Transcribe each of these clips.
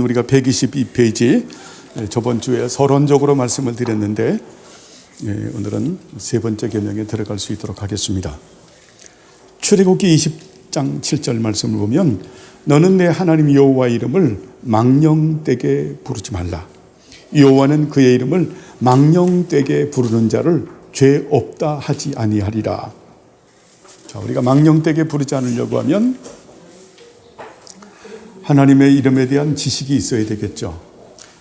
우리가 122페이지 저번 주에 서론적으로 말씀을 드렸는데 오늘은 세 번째 계명에 들어갈 수 있도록 하겠습니다. 출애굽기 20장 7절 말씀을 보면 너는 내 하나님 여호와의 이름을 망령되게 부르지 말라. 여호와는 그의 이름을 망령되게 부르는 자를 죄 없다 하지 아니하리라. 자, 우리가 망령되게 부르지 않으려고 하면 하나님의 이름에 대한 지식이 있어야 되겠죠.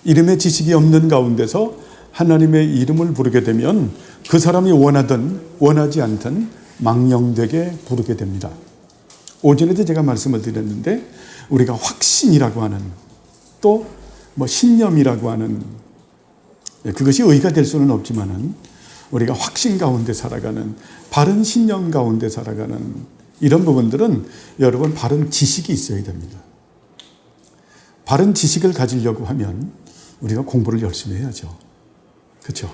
이름의 지식이 없는 가운데서 하나님의 이름을 부르게 되면 그 사람이 원하든 원하지 않든 망령되게 부르게 됩니다. 오전에도 제가 말씀을 드렸는데 우리가 확신이라고 하는 또 신념이라고 하는 그것이 의가 될 수는 없지만은 우리가 확신 가운데 살아가는 바른 신념 가운데 살아가는 이런 부분들은 여러분 바른 지식이 있어야 됩니다. 바른 지식을 가지려고 하면 우리가 공부를 열심히 해야죠. 그렇죠?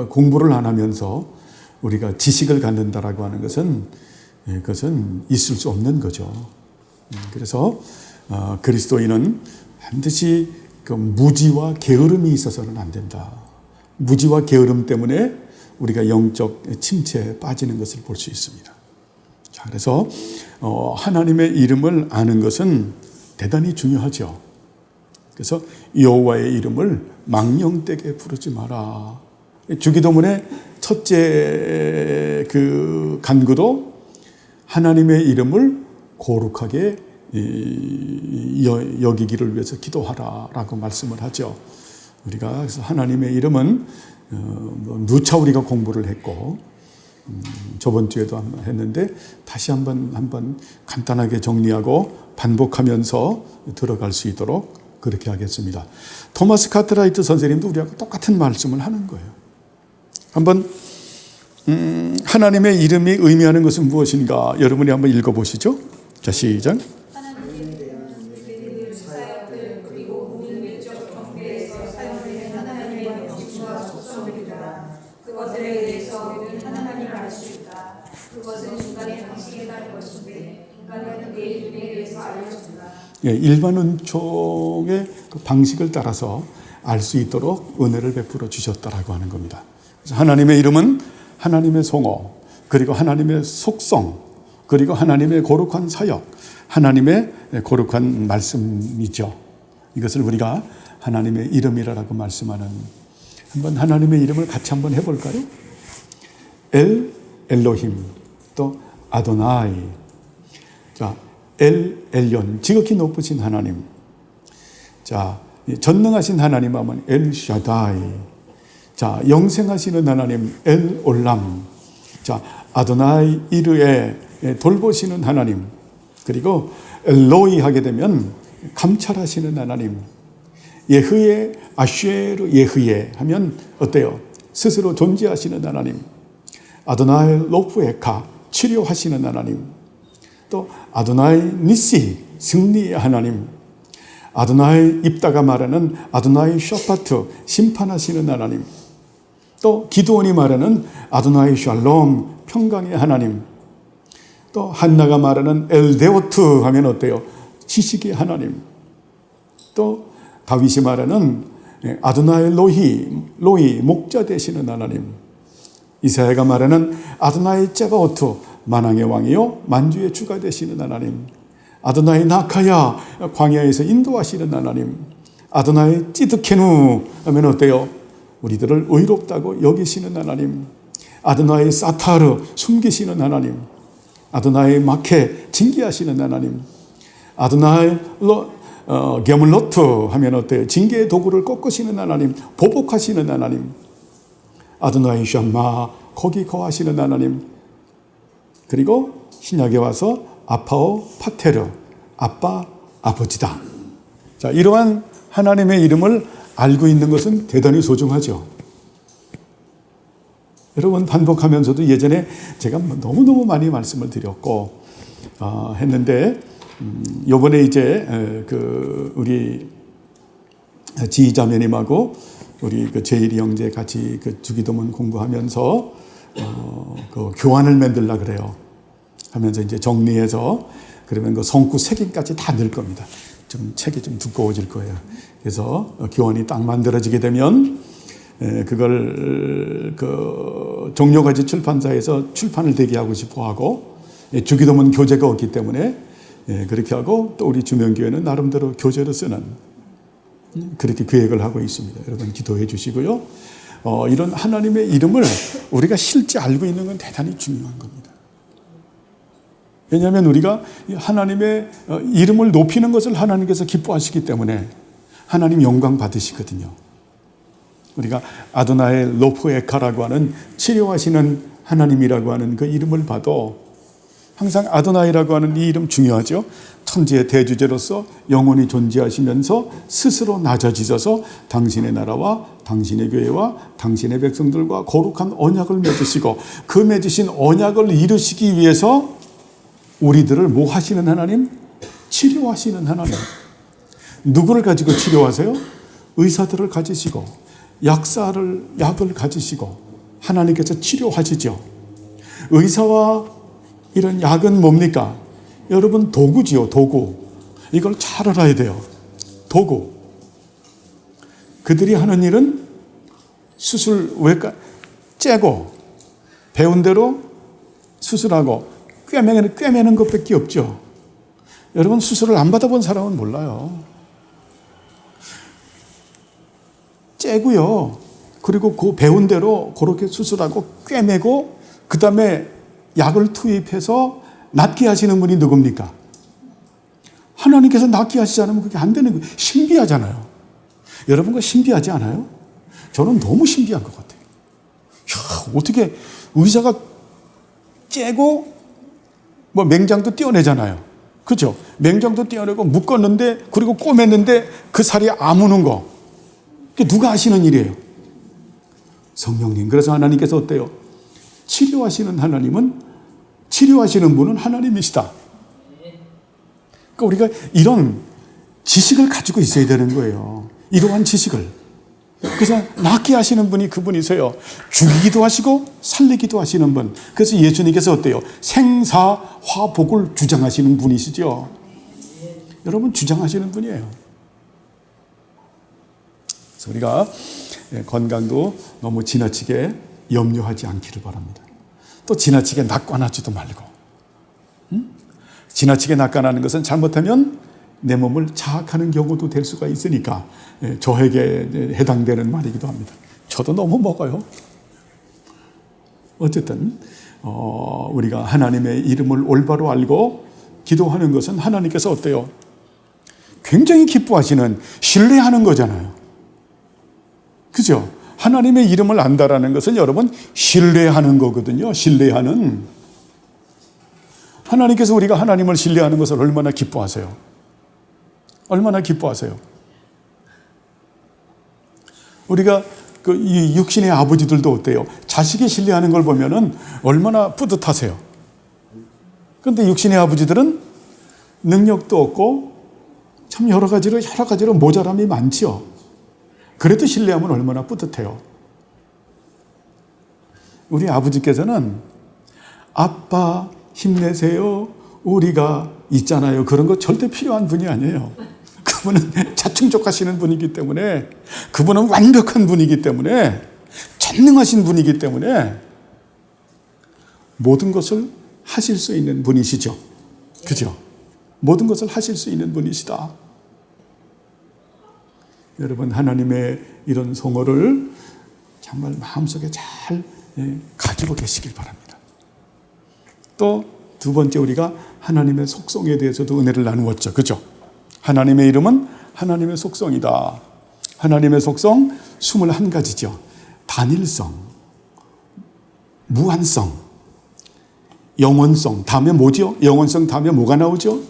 공부를 안 하면서 우리가 지식을 갖는다라고 하는 것은 그것은 있을 수 없는 거죠. 그래서 그리스도인은 반드시 그 무지와 게으름이 있어서는 안 된다. 무지와 게으름 때문에 우리가 영적 침체에 빠지는 것을 볼 수 있습니다. 자, 그래서 하나님의 이름을 아는 것은 대단히 중요하죠. 그래서 여호와의 이름을 망령되게 부르지 마라. 주기도문의 첫째 그 간구도 하나님의 이름을 거룩하게 여기기를 위해서 기도하라라고 말씀을 하죠. 우리가 그래서 하나님의 이름은 누차 우리가 공부를 했고 저번 주에도 했는데 다시 한번 간단하게 정리하고 반복하면서 들어갈 수 있도록 그렇게 하겠습니다. 토마스 카트라이트 선생님도 우리하고 똑같은 말씀을 하는 거예요. 한번 하나님의 이름이 의미하는 것은 무엇인가 여러분이 한번 읽어보시죠. 자, 시작. 일반 은총의 그 방식을 따라서 알 수 있도록 은혜를 베풀어 주셨다라고 하는 겁니다. 그래서 하나님의 이름은 하나님의 성호, 그리고 하나님의 속성, 그리고 하나님의 거룩한 사역, 하나님의 거룩한 말씀이죠. 이것을 우리가 하나님의 이름이라고 말씀하는 한번 하나님의 이름을 같이 한번 해볼까요? 엘로힘, 또 아도나이. 자, 엘yon, 지극히 높으신 하나님. 자, 전능하신 하나님 하면 엘샤다이. 자, 영생하시는 하나님 엘올람. 자, 아도나이 이르에 돌보시는 하나님. 그리고 엘로이 하게 되면 감찰하시는 하나님. 예흐에 아쉐르 예흐에 하면 어때요? 스스로 존재하시는 하나님. 아도나이 로프에카 치료하시는 하나님. 또 아도나이 니시 승리의 하나님, 아도나이 입다가 말하는 아도나이 셔파트 심판하시는 하나님, 또 기드온이 말하는 아도나이 샬롬 평강의 하나님, 또 한나가 말하는 엘데오트 하면 어때요? 지식의 하나님, 또 다윗이 말하는 아도나이 로히 목자 되시는 하나님, 이사야가 말하는 아도나이 제바오트 만왕의 왕이요 만주의 주가 되시는 하나님, 아도나이 나카야 광야에서 인도하시는 하나님, 아도나이 찌드케누 하면 어때요? 우리들을 의롭다고 여기시는 하나님, 아도나이 사타르 숨기시는 하나님, 아도나이 마케 징계하시는 하나님, 아도나이 게물로트 하면 어때요? 징계의 도구를 꺾으시는 하나님, 보복하시는 하나님, 아도나이 샴마 거기 거하시는 하나님, 그리고 신약에 와서 아파오 파테르, 아빠, 아버지다. 자, 이러한 하나님의 이름을 알고 있는 것은 대단히 소중하죠. 여러분 반복하면서도 예전에 제가 너무너무 많이 말씀을 드렸고 했는데 요번에 이제 우리 지휘자매님하고 우리 제일이 형제 같이 주기도문 공부하면서 그 교환을 만들라 그래요. 하면서 이제 정리해서 그러면 그 성구 3개까지 다 넣을 겁니다. 좀 책이 좀 두꺼워질 거예요. 그래서 교환이 딱 만들어지게 되면 그걸 종려가지 출판사에서 출판을 대기하고 싶어하고 주기도문 교재가 없기 때문에 그렇게 하고 또 우리 주명교회는 나름대로 교재로 쓰는 그렇게 계획을 하고 있습니다. 여러분 기도해 주시고요. 이런 하나님의 이름을 우리가 실제 알고 있는 건 대단히 중요한 겁니다. 왜냐하면 우리가 하나님의 이름을 높이는 것을 하나님께서 기뻐하시기 때문에 하나님 영광 받으시거든요. 우리가 아도나의 로프에카라고 하는 치료하시는 하나님이라고 하는 그 이름을 봐도 항상 아도나이라고 하는 이 이름 중요하죠. 천지의 대주제로서 영원히 존재하시면서 스스로 낮아지셔서 당신의 나라와 당신의 교회와 당신의 백성들과 거룩한 언약을 맺으시고 그 맺으신 언약을 이루시기 위해서 우리들을 뭐 하시는 하나님? 치료하시는 하나님. 누구를 가지고 치료하세요? 의사들을 가지시고 약을 가지시고 하나님께서 치료하시죠. 의사와 이런 약은 뭡니까? 여러분 도구지요, 도구. 이걸 잘 알아야 돼요. 도구. 그들이 하는 일은 수술 째고 배운 대로 수술하고 꿰매는 것밖에 없죠. 여러분 수술을 안 받아본 사람은 몰라요. 째고요. 그리고 그 배운 대로 그렇게 수술하고 꿰매고 그 다음에 약을 투입해서 낫게 하시는 분이 누굽니까? 하나님께서 낫게 하시지 않으면 그게 안 되는 거예요. 신비하잖아요. 여러분 그 신비하지 않아요? 저는 너무 신비한 것 같아요. 야, 어떻게 의사가 째고 뭐 맹장도 떼어내잖아요. 그렇죠? 맹장도 떼어내고 묶었는데 그리고 꼬맸는데 그 살이 아무는 거. 그게 누가 하시는 일이에요? 성령님. 그래서 하나님께서 어때요? 치료하시는 분은 하나님이시다. 그러니까 우리가 이런 지식을 가지고 있어야 되는 거예요. 이러한 지식을. 그래서 낫게 하시는 분이 그분이세요. 죽이기도 하시고 살리기도 하시는 분. 그래서 예수님께서 어때요? 생사화복을 주장하시는 분이시죠. 여러분 주장하시는 분이에요. 그래서 우리가 건강도 너무 지나치게 염려하지 않기를 바랍니다. 또 지나치게 낙관하지도 말고. 지나치게 낙관하는 것은 잘못하면 내 몸을 자학하는 경우도 될 수가 있으니까 저에게 해당되는 말이기도 합니다. 저도 너무 먹어요. 어쨌든 우리가 하나님의 이름을 올바로 알고 기도하는 것은 하나님께서 어때요? 굉장히 기뻐하시는, 신뢰하는 거잖아요. 그죠? 하나님의 이름을 안다라는 것은 여러분 신뢰하는 거거든요. 신뢰하는. 하나님께서 우리가 하나님을 신뢰하는 것을 얼마나 기뻐하세요? 얼마나 기뻐하세요? 우리가 이 육신의 아버지들도 어때요? 자식이 신뢰하는 걸 보면은 얼마나 뿌듯하세요? 그런데 육신의 아버지들은 능력도 없고 참 여러 가지로 모자람이 많죠. 그래도 신뢰하면 얼마나 뿌듯해요. 우리 아버지께서는 아빠 힘내세요. 우리가 있잖아요. 그런 거 절대 필요한 분이 아니에요. 그분은 자충족하시는 분이기 때문에, 그분은 완벽한 분이기 때문에, 전능하신 분이기 때문에 모든 것을 하실 수 있는 분이시죠. 그죠? 모든 것을 하실 수 있는 분이시다. 여러분 하나님의 이런 성호를 정말 마음속에 잘 가지고 계시길 바랍니다. 또 두 번째 우리가 하나님의 속성에 대해서도 은혜를 나누었죠. 그죠? 하나님의 이름은 하나님의 속성이다. 하나님의 속성 21가지죠. 단일성, 무한성, 영원성. 다음에 뭐죠? 영원성 다음에 뭐가 나오죠?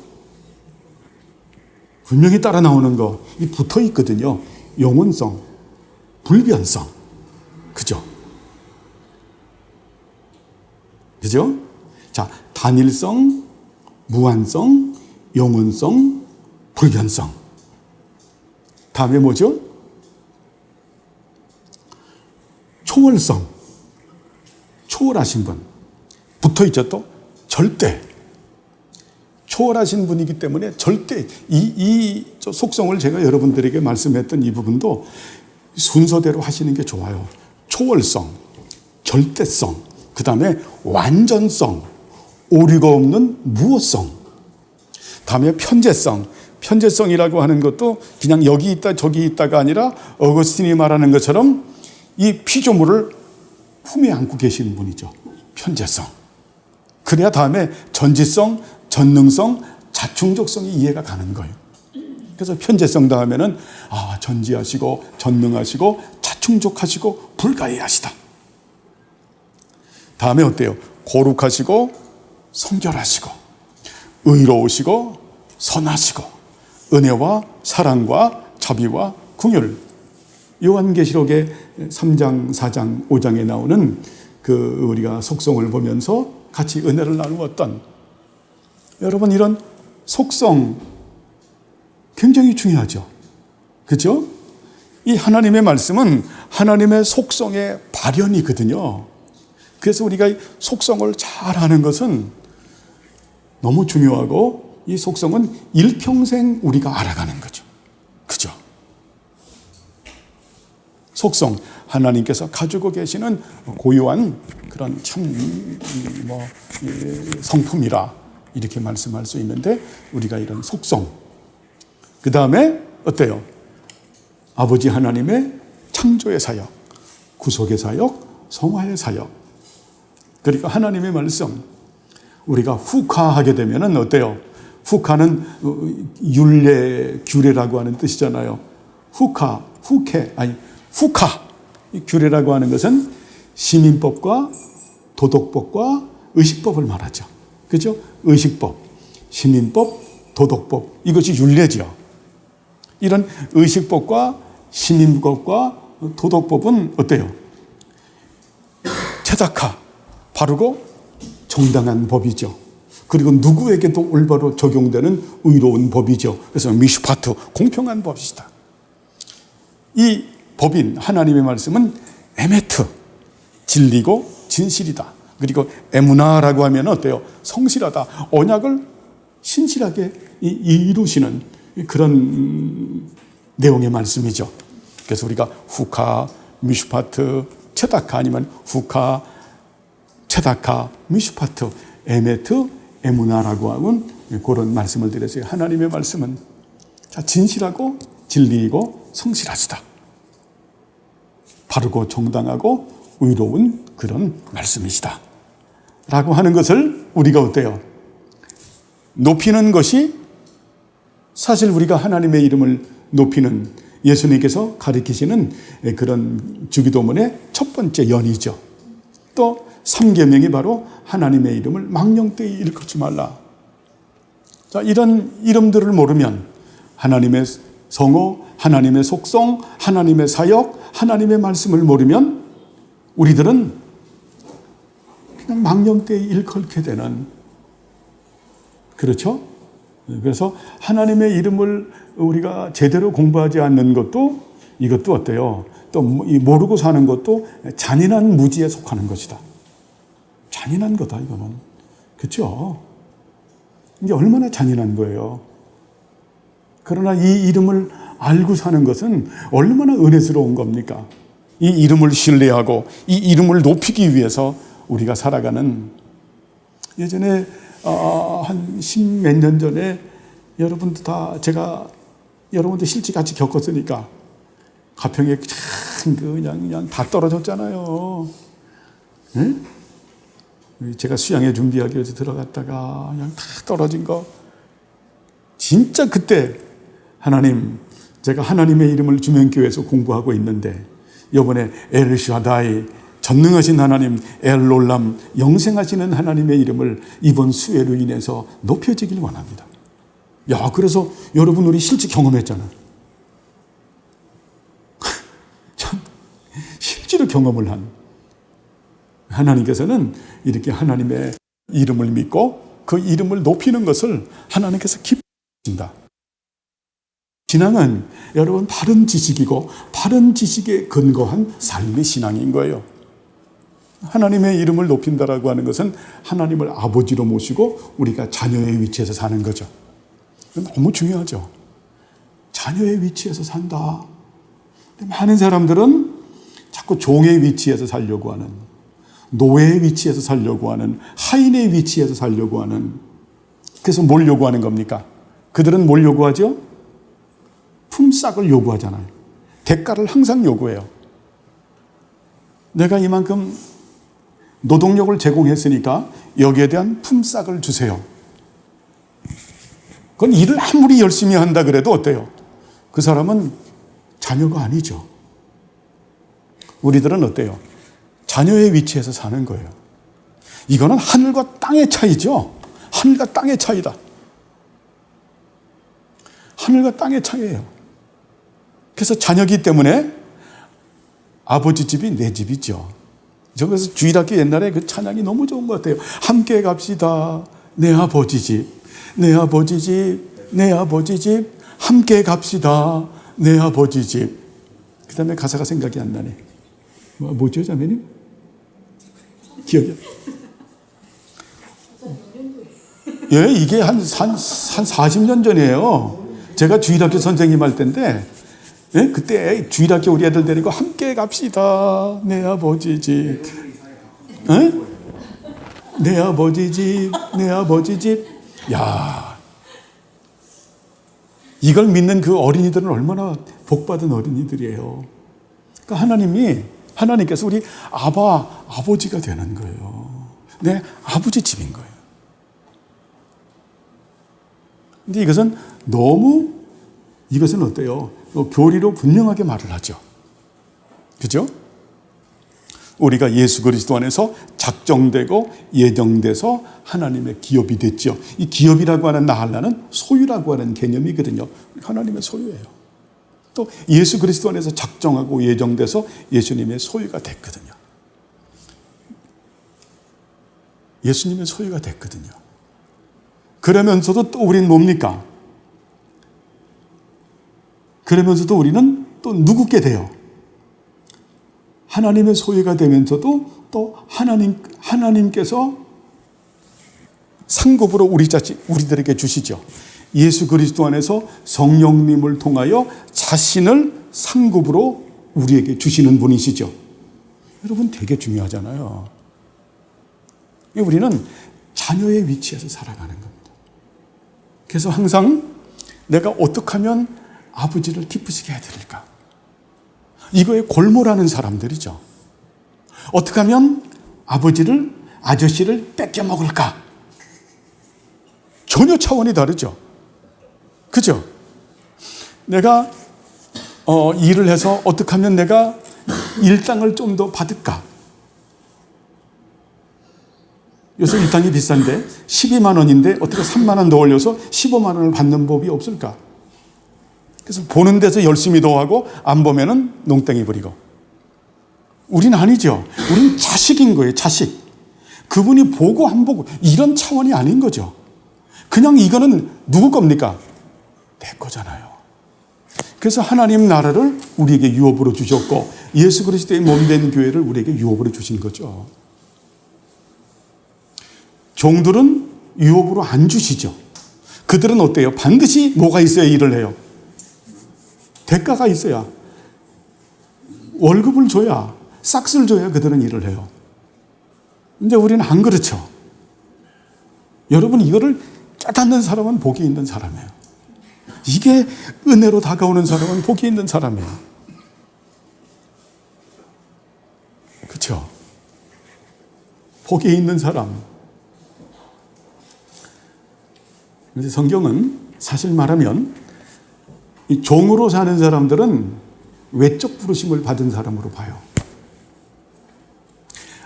분명히 따라 나오는 거, 이 붙어 있거든요. 영원성, 불변성. 그죠? 그죠? 자, 단일성, 무한성, 영원성, 불변성. 다음에 뭐죠? 초월성. 초월하신 분. 붙어 있죠, 또? 절대. 초월하신 분이기 때문에 절대 이 속성을 제가 여러분들에게 말씀했던 이 부분도 순서대로 하시는 게 좋아요. 초월성, 절대성, 그 다음에 완전성, 오류가 없는 무어성, 다음에 편재성. 편재성이라고 하는 것도 그냥 여기 있다 저기 있다가 아니라 어거스틴이 말하는 것처럼 이 피조물을 품에 안고 계시는 분이죠. 편재성. 그래야 다음에 전지성, 전능성, 자충족성이 이해가 가는 거예요. 그래서 편재성 다음에는 전지하시고 전능하시고 자충족하시고 불가해하시다. 다음에 어때요? 거룩하시고 성결하시고 의로우시고 선하시고 은혜와 사랑과 자비와 긍휼. 요한계시록의 3장, 4장, 5장에 나오는 그 우리가 속성을 보면서 같이 은혜를 나누었던, 여러분 이런 속성 굉장히 중요하죠. 그렇죠? 이 하나님의 말씀은 하나님의 속성의 발현이거든요. 그래서 우리가 이 속성을 잘 아는 것은 너무 중요하고, 이 속성은 일평생 우리가 알아가는 거죠. 그죠? 속성, 하나님께서 가지고 계시는 고유한 그런 성품이라 이렇게 말씀할 수 있는데, 우리가 이런 속성, 그 다음에 어때요? 아버지 하나님의 창조의 사역, 구속의 사역, 성화의 사역, 그러니까 하나님의 말씀, 우리가 후카하게 되면은 어때요? 후카는 율례, 규례라고 하는 뜻이잖아요. 후카, 후카. 이 규례라고 하는 것은 시민법과 도덕법과 의식법을 말하죠. 그렇죠? 의식법, 시민법, 도덕법, 이것이 율례죠. 이런 의식법과 시민법과 도덕법은 어때요? 최적화, 바르고 정당한 법이죠. 그리고 누구에게도 올바로 적용되는 의로운 법이죠. 그래서 미슈파트, 공평한 법이다. 이 법인 하나님의 말씀은 에메트, 진리고 진실이다. 그리고 에무나라고 하면 어때요? 성실하다. 언약을 신실하게 이루시는 그런 내용의 말씀이죠. 그래서 우리가 후카, 미슈파트, 체다카, 아니면 후카, 체다카, 미슈파트, 에메트, 에무나라고 하는 그런 말씀을 드렸어요. 하나님의 말씀은 진실하고 진리이고 성실하시다. 바르고 정당하고 의로운 그런 말씀이시다. 라고 하는 것을 우리가 어때요? 높이는 것이 사실 우리가 하나님의 이름을 높이는, 예수님께서 가르치시는 그런 주기도문의 첫 번째 연이죠. 또 3계명이 바로 하나님의 이름을 망령되이 일컫지 말라. 자, 이런 이름들을 모르면 하나님의 성호, 하나님의 속성, 하나님의 사역, 하나님의 말씀을 모르면 우리들은 그냥 망령되이 일컬게 되는, 그렇죠? 그래서 하나님의 이름을 우리가 제대로 공부하지 않는 것도, 이것도 어때요? 또 모르고 사는 것도 잔인한 무지에 속하는 것이다. 잔인한 거다, 이거는. 그렇죠? 이게 얼마나 잔인한 거예요. 그러나 이 이름을 알고 사는 것은 얼마나 은혜스러운 겁니까? 이 이름을 신뢰하고 이 이름을 높이기 위해서 우리가 살아가는, 예전에 한 10몇 년 전에 여러분도 다, 제가 여러분도 실제 같이 겪었으니까 가평에 그냥 다 떨어졌잖아요. 네? 제가 수양회 준비하기 위해서 들어갔다가 그냥 다 떨어진 거. 진짜 그때 하나님, 제가 하나님의 이름을 주명교회에서 공부하고 있는데 이번에 엘샤다이, 전능하신 하나님, 엘롤람, 영생하시는 하나님의 이름을 이번 수혜로 인해서 높여지길 원합니다. 야, 그래서 여러분 우리 실제 경험했잖아. 참 실제로 경험을 한 하나님께서는 이렇게 하나님의 이름을 믿고 그 이름을 높이는 것을 하나님께서 기뻐하신다. 신앙은 여러분 바른 지식이고 바른 지식에 근거한 삶의 신앙인 거예요. 하나님의 이름을 높인다라고 하는 것은 하나님을 아버지로 모시고 우리가 자녀의 위치에서 사는 거죠. 너무 중요하죠. 자녀의 위치에서 산다. 많은 사람들은 자꾸 종의 위치에서 살려고 하는, 노예의 위치에서 살려고 하는, 하인의 위치에서 살려고 하는, 그래서 뭘 요구하는 겁니까? 그들은 뭘 요구하죠? 품삯을 요구하잖아요. 대가를 항상 요구해요. 내가 이만큼 노동력을 제공했으니까 여기에 대한 품삯을 주세요. 그건 일을 아무리 열심히 한다 그래도 어때요? 그 사람은 자녀가 아니죠. 우리들은 어때요? 자녀의 위치에서 사는 거예요. 이거는 하늘과 땅의 차이죠. 하늘과 땅의 차이다. 하늘과 땅의 차이예요. 그래서 자녀기 때문에 아버지 집이 내 집이죠. 저 그래서 주일학교 옛날에 그 찬양이 너무 좋은 것 같아요. 함께 갑시다. 내 아버지 집, 내 아버지 집, 내 아버지 집, 함께 갑시다. 내 아버지 집. 그 다음에 가사가 생각이 안 나네. 뭐죠, 자매님? 기억이. 예, 이게 한 40년 전이에요. 제가 주일학교 선생님 할 때인데, 예? 그때 주일학교 우리 애들 데리고 함께 갑시다. 내 아버지 집. 예? 내 아버지 집, 내 아버지 집. 야, 이걸 믿는 그 어린이들은 얼마나 복받은 어린이들이에요. 그러니까 하나님께서 우리 아버지가 되는 거예요. 내 아버지 집인 거예요. 근데 이것은 어때요? 교리로 분명하게 말을 하죠. 그죠? 우리가 예수 그리스도 안에서 작정되고 예정돼서 하나님의 기업이 됐죠. 이 기업이라고 하는 나할라는 소유라고 하는 개념이거든요. 하나님의 소유예요. 또 예수 그리스도 안에서 작정하고 예정돼서 예수님의 소유가 됐거든요. 예수님의 소유가 됐거든요. 그러면서도 또 우리는 뭡니까? 그러면서도 우리는 또 누구께 돼요? 하나님의 소유가 되면서도 또 하나님께서 상급으로 우리들에게 주시죠. 예수 그리스도 안에서 성령님을 통하여 자신을 상급으로 우리에게 주시는 분이시죠. 여러분 되게 중요하잖아요. 우리는 자녀의 위치에서 살아가는 겁니다. 그래서 항상 내가 어떻게 하면 아버지를 기쁘시게 해드릴까? 이거에 골몰하는 사람들이죠. 어떻게 하면 아저씨를 뺏겨 먹을까? 전혀 차원이 다르죠. 그죠? 내가 일을 해서 어떻게 하면 내가 일당을 좀 더 받을까? 요새 일당이 비싼데 12만 원인데 어떻게 3만 원 더 올려서 15만 원을 받는 법이 없을까? 그래서 보는 데서 열심히 더 하고 안 보면은 농땡이 부리고. 우린 아니죠. 우린 자식인 거예요. 자식. 그분이 보고 안 보고 이런 차원이 아닌 거죠. 그냥 이거는 누구 겁니까? 내 거잖아요. 그래서 하나님 나라를 우리에게 유업으로 주셨고 예수 그리스도의 몸된 교회를 우리에게 유업으로 주신 거죠. 종들은 유업으로 안 주시죠. 그들은 어때요? 반드시 뭐가 있어야 일을 해요? 대가가 있어야, 월급을 줘야, 싹스를 줘야 그들은 일을 해요. 근데 우리는 안 그렇죠. 여러분 이거를 깨닫는 사람은 복이 있는 사람이에요. 이게 은혜로 다가오는 사람은 복이 있는 사람이에요. 그렇죠? 복이 있는 사람. 그래서 성경은 사실 말하면 이 종으로 사는 사람들은 외적 부르심을 받은 사람으로 봐요.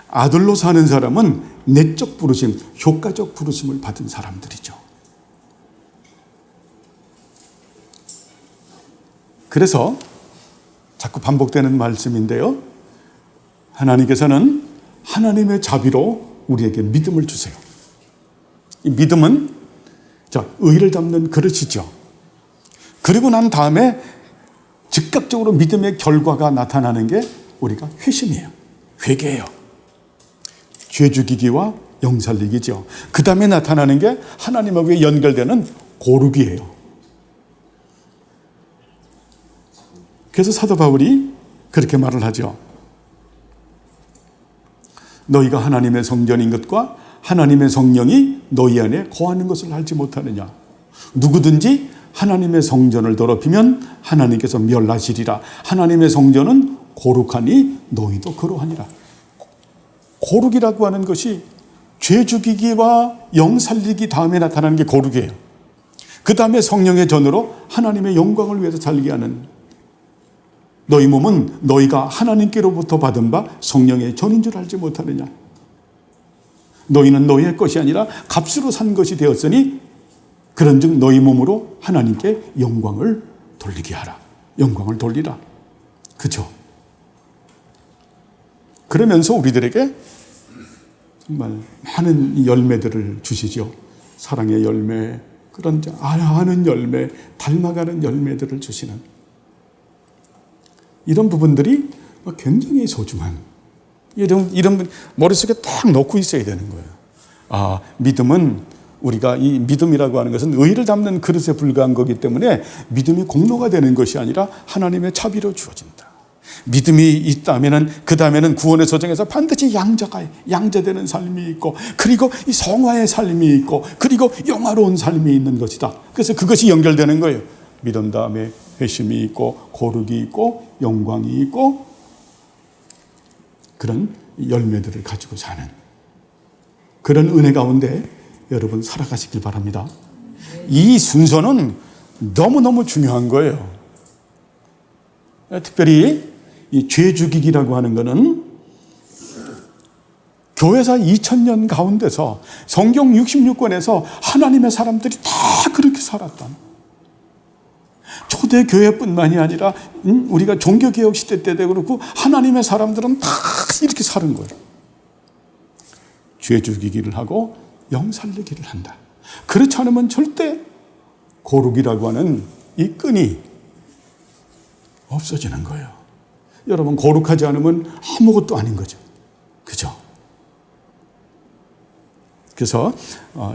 아들로 사는 사람은 내적 부르심, 효과적 부르심을 받은 사람들이죠. 그래서 자꾸 반복되는 말씀인데요. 하나님께서는 하나님의 자비로 우리에게 믿음을 주세요. 이 믿음은 의를 잡는 그릇이죠. 그리고 난 다음에 즉각적으로 믿음의 결과가 나타나는 게 우리가 회심이에요. 회개예요. 죄 죽이기와 영 살리기죠. 그 다음에 나타나는 게 하나님하고 연결되는 거룩이에요. 그래서 사도 바울이 그렇게 말을 하죠. 너희가 하나님의 성전인 것과 하나님의 성령이 너희 안에 거하는 것을 알지 못하느냐. 누구든지 하나님의 성전을 더럽히면 하나님께서 멸하시리라. 하나님의 성전은 거룩하니 너희도 그러하니라. 거룩이라고 하는 것이 죄 죽이기와 영 살리기 다음에 나타나는 게 거룩이에요. 그 다음에 성령의 전으로 하나님의 영광을 위해서 살게 하는, 너희 몸은 너희가 하나님께로부터 받은 바 성령의 전인 줄 알지 못하느냐. 너희는 너희의 것이 아니라 값으로 산 것이 되었으니 그런즉 너희 몸으로 하나님께 영광을 돌리게 하라. 영광을 돌리라. 그죠? 그러면서 우리들에게 정말 많은 열매들을 주시죠. 사랑의 열매, 그런 아는 열매, 닮아가는 열매들을 주시는 이런 부분들이 굉장히 소중한, 이런 머릿속에 딱 넣고 있어야 되는 거예요. 믿음은, 우리가 이 믿음이라고 하는 것은 의를 담는 그릇에 불과한 거기 때문에 믿음이 공로가 되는 것이 아니라 하나님의 자비로 주어진다. 믿음이 있다면은 그 다음에는 구원의 소정에서 반드시 양자되는 삶이 있고, 그리고 이 성화의 삶이 있고, 그리고 영화로운 삶이 있는 것이다. 그래서 그것이 연결되는 거예요. 믿음 다음에 회심이 있고, 거룩이 있고, 영광이 있고, 그런 열매들을 가지고 사는 그런 은혜 가운데 여러분 살아가시길 바랍니다. 이 순서는 너무너무 중요한 거예요. 특별히 이 죄 죽이기라고 하는 것은 교회사 2000년 가운데서 성경 66권에서 하나님의 사람들이 다 그렇게 살았던, 초대교회뿐만이 아니라 우리가 종교개혁 시대 때도 그렇고 하나님의 사람들은 다 이렇게 사는 거예요. 죄 죽이기를 하고 영 살리기를 한다. 그렇지 않으면 절대 거룩이라고 하는 이 끈이 없어지는 거예요. 여러분, 거룩하지 않으면 아무것도 아닌 거죠. 그죠? 그래서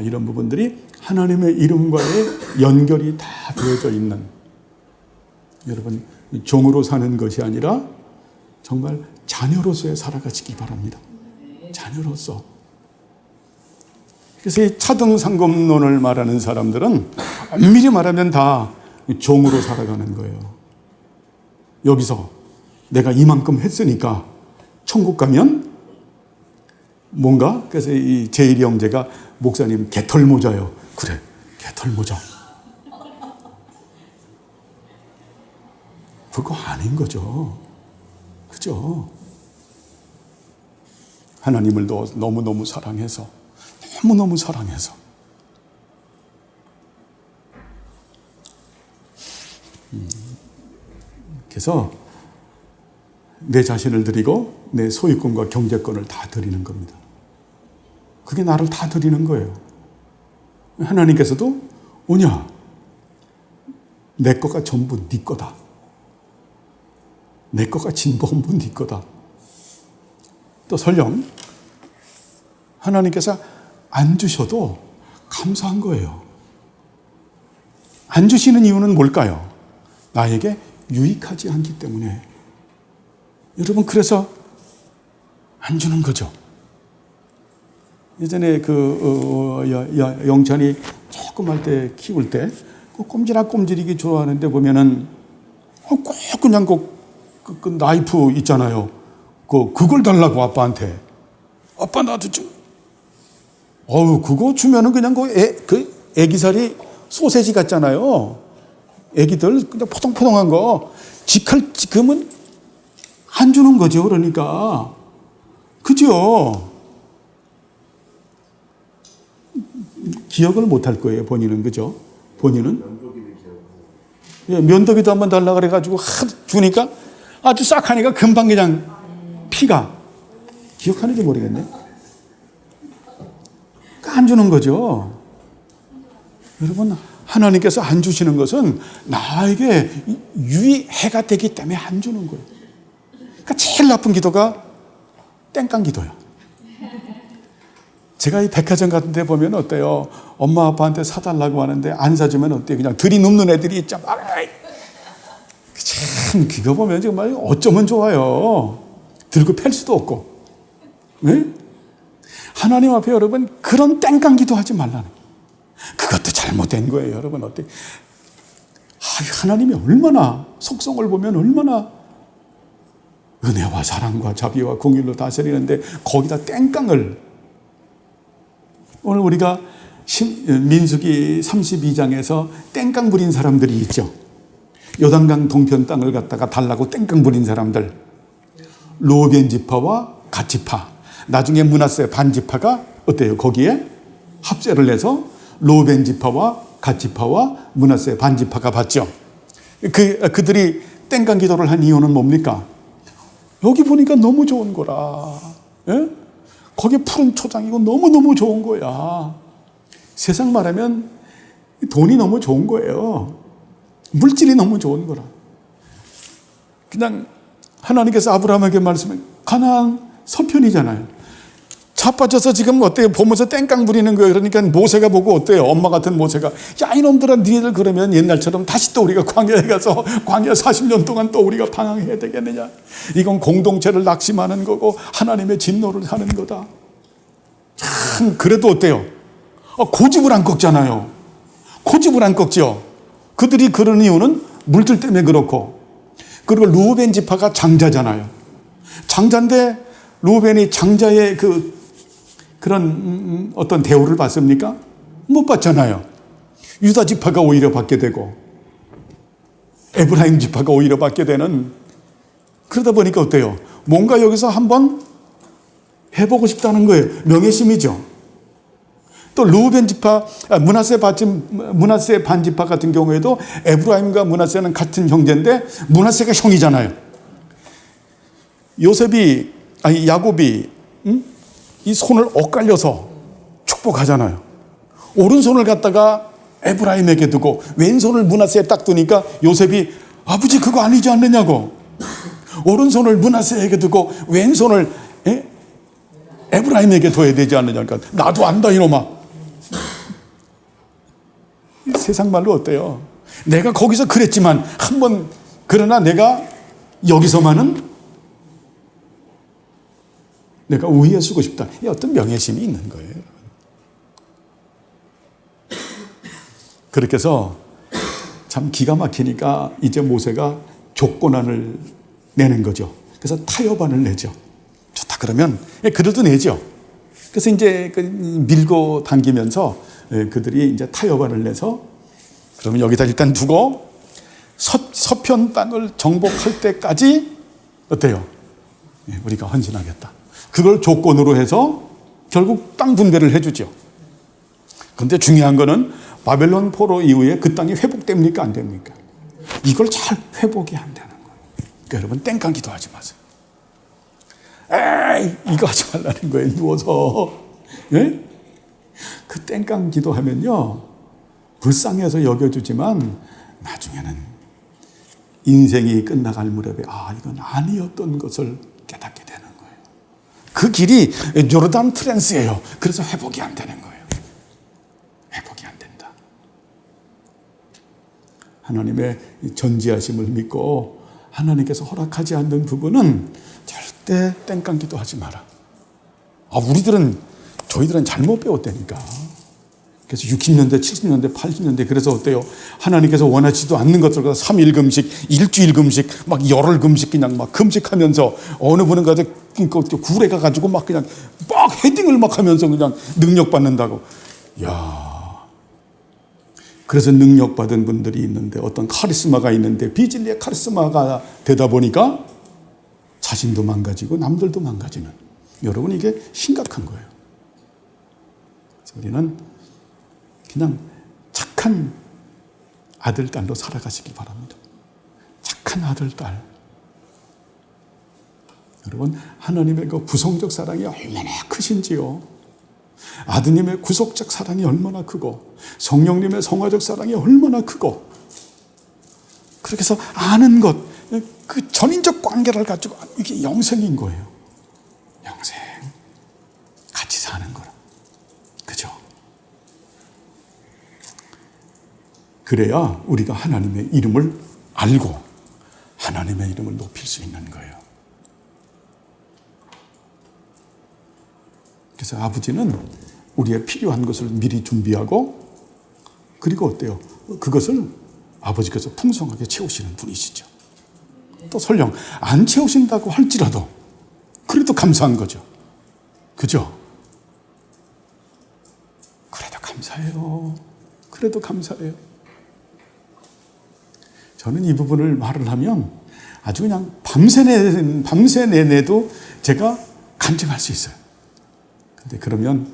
이런 부분들이 하나님의 이름과의 연결이 다 되어져 있는, 여러분 종으로 사는 것이 아니라 정말 자녀로서의 살아가시기 바랍니다. 자녀로서. 그래서 이 차등상검론을 말하는 사람들은 엄밀히 말하면 다 종으로 살아가는 거예요. 여기서 내가 이만큼 했으니까 천국 가면 뭔가, 그래서 이 제1이 형제가 목사님 개털모자요. 그래, 개털모자. 그거 아닌 거죠. 그죠? 하나님을 너무너무 사랑해서, 너무너무 사랑해서. 그래서 내 자신을 드리고 내 소유권과 경제권을 다 드리는 겁니다. 그게 나를 다 드리는 거예요. 하나님께서도 오냐, 내 거가 전부 네 거다. 내 거가 전부 네 거다. 또 설령 하나님께서 안 주셔도 감사한 거예요. 안 주시는 이유는 뭘까요? 나에게 유익하지 않기 때문에. 여러분, 그래서 안 주는 거죠. 예전에 영찬이 조금 할 때, 키울 때 꼼지락꼼지리기 좋아하는데 보면은 꼭 그냥 그 나이프 있잖아요. 그걸 달라고 아빠한테. 아빠 나도 좀. 그거 주면은 그냥 그 애기살이 소세지 같잖아요. 애기들 그냥 포동포동한 거 그러면 안 주는 거죠. 그러니까. 그죠? 기억을 못 할 거예요. 본인은. 그죠? 본인은? 예, 면도기도 한번 달라 그래가지고 주니까 아주 싹 하니까 금방 그냥 피가. 기억하는지 모르겠네. 안 주는 거죠. 여러분, 하나님께서 안 주시는 것은 나에게 해가 되기 때문에 안 주는 거예요. 그러니까 제일 나쁜 기도가 땡깡 기도야. 제가 이 백화점 같은 데 보면 어때요? 엄마 아빠한테 사달라고 하는데 안 사주면 어때요? 그냥 들이눕는 애들이 있죠. 참 그거 보면 정말 어쩌면 좋아요. 들고 팰 수도 없고. 네? 하나님 앞에 여러분 그런 땡깡 기도하지 말라는 거예요. 그것도 잘못된 거예요. 여러분 어때? 하나님이 얼마나 속성을 보면 얼마나 은혜와 사랑과 자비와 공의로 다스리는데 거기다 땡깡을 오늘 우리가 민수기 32장에서 땡깡 부린 사람들이 있죠. 요단강 동편 땅을 갖다가 달라고 땡깡 부린 사람들. 로벤 지파와 갓 지파. 나중에 므낫세 반 지파가 어때요? 거기에 합세를 해서 로벤 지파와 갓 지파와 므낫세 반 지파가 받죠. 그들이 땡깡 기도를 한 이유는 뭡니까? 여기 보니까 너무 좋은 거라. 예? 거기 푸른 초장이고 너무너무 좋은 거야. 세상 말하면 돈이 너무 좋은 거예요. 물질이 너무 좋은 거라. 그냥 하나님께서 아브라함에게 말씀해 가나안 서편이잖아요. 자빠져서 지금 어때요? 보면서 땡깡 부리는 거예요. 그러니까 모세가 보고 어때요? 엄마 같은 모세가 야 이놈들아 니네들 그러면 옛날처럼 다시 또 우리가 광야에 가서 광야 40년 동안 또 우리가 방황해야 되겠느냐. 이건 공동체를 낙심하는 거고 하나님의 진노를 하는 거다. 참 그래도 어때요? 고집을 안 꺾잖아요. 고집을 안 꺾죠. 그들이 그런 이유는 물질 때문에 그렇고 그리고 루벤 지파가 장자잖아요. 장자인데 루벤이 장자의 그런 어떤 대우를 받습니까? 못 받잖아요. 유다 지파가 오히려 받게 되고 에브라임 지파가 오히려 받게 되는 그러다 보니까 어때요? 뭔가 여기서 한번 해보고 싶다는 거예요. 명예심이죠. 또 루벤 지파, 므낫세 반 지파 같은 경우에도 에브라임과 므낫세는 같은 형제인데 므낫세가 형이잖아요. 야곱이 이 손을 엇갈려서 축복하잖아요. 오른손을 갖다가 에브라임에게 두고 왼손을 므낫세에 딱 두니까 요셉이 아버지 그거 아니지 않느냐고. 오른손을 므낫세에게 두고 왼손을 에브라임에게 둬야 되지 않느냐니까 나도 안다 이놈아. 세상 말로 어때요? 내가 거기서 그랬지만 한번 그러나 내가 여기서만은 내가 우위에 서고 싶다. 이 어떤 명예심이 있는 거예요. 그렇게 해서 참 기가 막히니까 이제 모세가 조건안을 내는 거죠. 그래서 타협안을 내죠. 좋다 그러면 그래도 내죠. 그래서 이제 밀고 당기면서 그들이 이제 타협안을 내서 그러면 여기다 일단 두고 서편 땅을 정복할 때까지 어때요? 우리가 헌신하겠다. 그걸 조건으로 해서 결국 땅 분배를 해주죠. 그런데 중요한 거는 바벨론 포로 이후에 그 땅이 회복됩니까? 안 됩니까? 이걸 잘 회복이 안 되는 거예요. 그러니까 여러분 땡깡 기도하지 마세요. 에이 이거 하지 말라는 거예요. 누워서. 예? 그 땡깡 기도하면요 불쌍해서 여겨주지만 나중에는 인생이 끝나갈 무렵에 이건 아니었던 것을 깨닫게 되는 거예요. 그 길이 요르단 트랜스예요. 그래서 회복이 안 되는 거예요. 회복이 안 된다. 하나님의 전지하심을 믿고 하나님께서 허락하지 않는 부분은 절대 땡깡 기도하지 마라. 저희들은 잘못 배웠다니까. 그래서 60년대, 70년대, 80년대 그래서 어때요? 하나님께서 원하지도 않는 것들과 3일 금식, 일주일 금식, 막 열흘 금식 그냥 막 금식하면서 어느 분은 가서 굴에 가가지고 막 그냥 막 헤딩을 막 하면서 그냥 능력 받는다고. 그래서 능력 받은 분들이 있는데 어떤 카리스마가 있는데 비진리의 카리스마가 되다 보니까 자신도 망가지고 남들도 망가지는. 여러분 이게 심각한 거예요. 우리는 그냥 착한 아들, 딸로 살아가시기 바랍니다. 착한 아들, 딸. 여러분, 하나님의 그 구성적 사랑이 얼마나 크신지요. 아드님의 구속적 사랑이 얼마나 크고, 성령님의 성화적 사랑이 얼마나 크고, 그렇게 해서 아는 것, 그 전인적 관계를 가지고 이게 영생인 거예요. 영생. 같이 사는 거라. 그래야 우리가 하나님의 이름을 알고 하나님의 이름을 높일 수 있는 거예요. 그래서 아버지는 우리의 필요한 것을 미리 준비하고, 그리고 어때요? 그것을 아버지께서 풍성하게 채우시는 분이시죠. 또 설령 안 채우신다고 할지라도 그래도 감사한 거죠. 그죠? 그래도 감사해요. 그래도 감사해요. 저는 이 부분을 말을 하면 아주 그냥 밤새 내내도 제가 간증할 수 있어요. 근데 그러면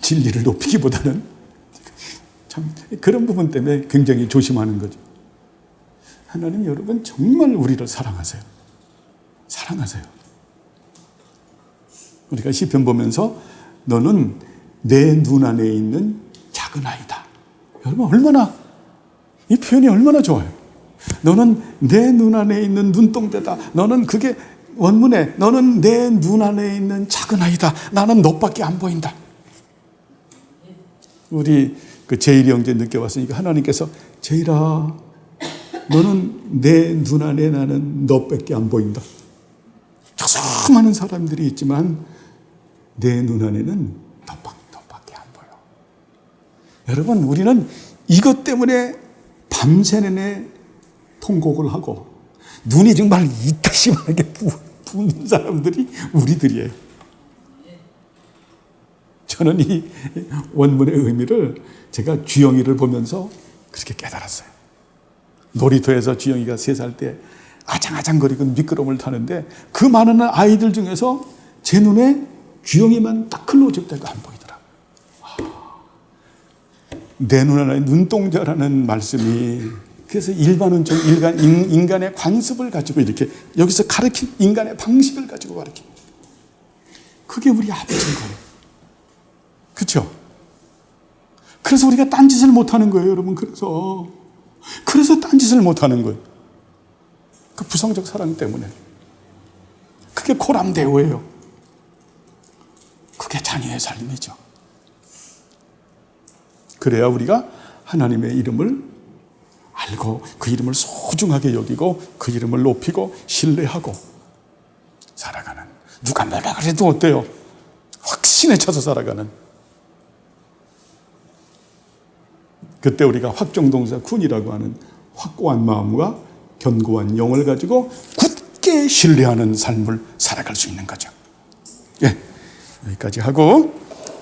진리를 높이기보다는 참 그런 부분 때문에 굉장히 조심하는 거죠. 하나님 여러분 정말 우리를 사랑하세요. 사랑하세요. 우리가 시편 보면서 너는 내 눈 안에 있는 작은 아이다. 여러분 얼마나 이 표현이 얼마나 좋아요. 너는 내 눈 안에 있는 눈동자다. 너는 그게 원문에 너는 내 눈 안에 있는 작은 아이다. 나는 너밖에 안 보인다. 우리 그 제일이 형제 느껴봤으니까 하나님께서 제일아 너는 내 눈 안에 나는 너밖에 안 보인다. 수많은 사람들이 있지만 내 눈 안에는 너밖에 안 보여. 여러분 우리는 이것 때문에 밤새 내내 통곡을 하고 눈이 정말 이따시만하게 부은 사람들이 우리들이에요. 저는 이 원문의 의미를 제가 주영이를 보면서 그렇게 깨달았어요. 놀이터에서 주영이가 3살 때 아장아장거리고 미끄럼을 타는데 그 많은 아이들 중에서 제 눈에 주영이만 딱 흘러질 때가 안 보이더라. 내 눈 안에 눈동자라는 말씀이 그래서 일반은 좀 인간의 관습을 가지고 이렇게 여기서 가르친 인간의 방식을 가지고 가르친 그게 우리 아버지인 거예요. 그렇죠? 그래서 우리가 딴짓을 못하는 거예요, 여러분. 그래서 딴짓을 못하는 거예요. 그 부성적 사랑 때문에. 그게 고람대오예요. 그게 자녀의 삶이죠. 그래야 우리가 하나님의 이름을 알고 그 이름을 소중하게 여기고 그 이름을 높이고 신뢰하고 살아가는, 누가 뭐라 그래도 어때요? 확신에 차서 살아가는, 그때 우리가 확정동사 군이라고 하는 확고한 마음과 견고한 영을 가지고 굳게 신뢰하는 삶을 살아갈 수 있는 거죠. 예, 여기까지 하고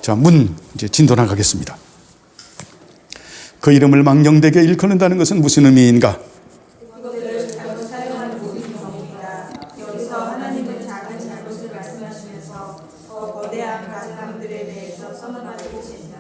자, 문 이제 진도 나가겠습니다. 그 이름을 망령되게 일컫는다는 것은 무슨 의미인가? 그것들을 잘못 사용하는 모든 경우입니다. 여기서 하나님은 작은 잘못을 말씀하시면서 더 거대한 가증함들에 대해서 선언하고 계십니다.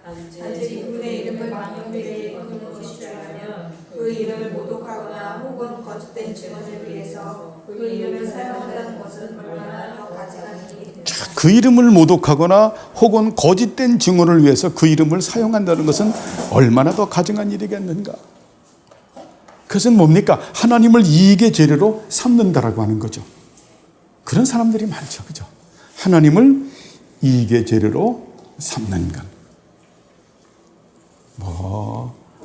단지 그분의 이름을 망령되게 일컫는 것이라면 그 이름을 모독하거나 혹은 거짓된 증언을 위해서 그 이름을 사용한다는 것은 얼마나 더 가증한 일입니다. 그 이름을 모독하거나 혹은 거짓된 증언을 위해서 그 이름을 사용한다는 것은 얼마나 더 가증한 일이겠는가? 그것은 뭡니까? 하나님을 이익의 재료로 삼는다라고 하는 거죠. 그런 사람들이 많죠. 그죠? 하나님을 이익의 재료로 삼는 것.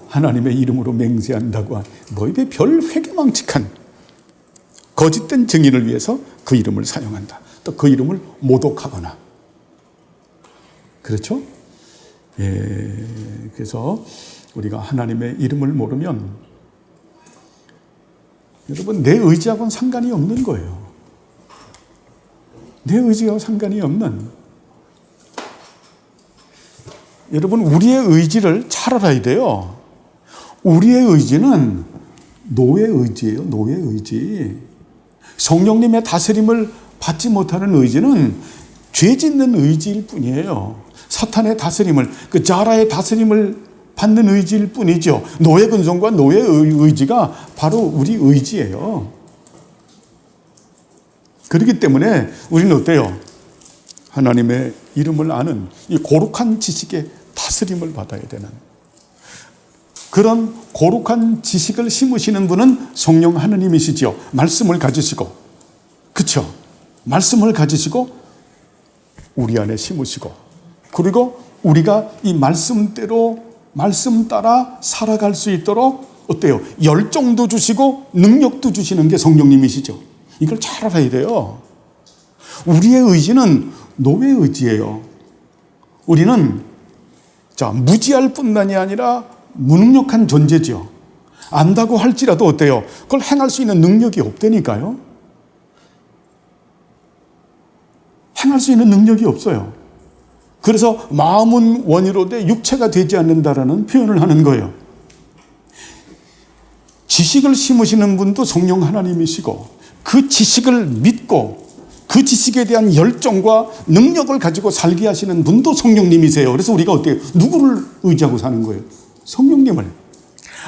하나님의 이름으로 맹세한다고 이게 별 회개망측한 거짓된 증인을 위해서 그 이름을 사용한다. 또 그 이름을 모독하거나. 그렇죠? 예, 그래서 우리가 하나님의 이름을 모르면 여러분 내 의지하고는 상관이 없는 거예요. 내 의지하고 상관이 없는. 여러분 우리의 의지를 잘 알아야 돼요. 우리의 의지는 노예 의지예요. 노예 의지. 성령님의 다스림을 받지 못하는 의지는 죄 짓는 의지일 뿐이에요. 사탄의 다스림을, 그 자라의 다스림을 받는 의지일 뿐이죠. 노예 근성과 노예 의지가 바로 우리 의지예요. 그렇기 때문에 우리는 어때요? 하나님의 이름을 아는 이 거룩한 지식의 다스림을 받아야 되는, 그런 거룩한 지식을 심으시는 분은 성령 하나님이시죠. 말씀을 가지시고, 그렇죠? 말씀을 가지시고 우리 안에 심으시고, 그리고 우리가 이 말씀대로 말씀 따라 살아갈 수 있도록 어때요? 열정도 주시고 능력도 주시는 게 성령님이시죠. 이걸 잘 알아야 돼요. 우리의 의지는 노예 의지예요. 우리는 무지할 뿐만이 아니라 무능력한 존재죠. 안다고 할지라도 어때요? 그걸 행할 수 있는 능력이 없다니까요. 행할 수 있는 능력이 없어요. 그래서 마음은 원이로되 육체가 되지 않는다라는 표현을 하는 거예요. 지식을 심으시는 분도 성령 하나님이시고 그 지식을 믿고 그 지식에 대한 열정과 능력을 가지고 살게 하시는 분도 성령님이세요. 그래서 우리가 어때요? 누구를 의지하고 사는 거예요? 성령님을.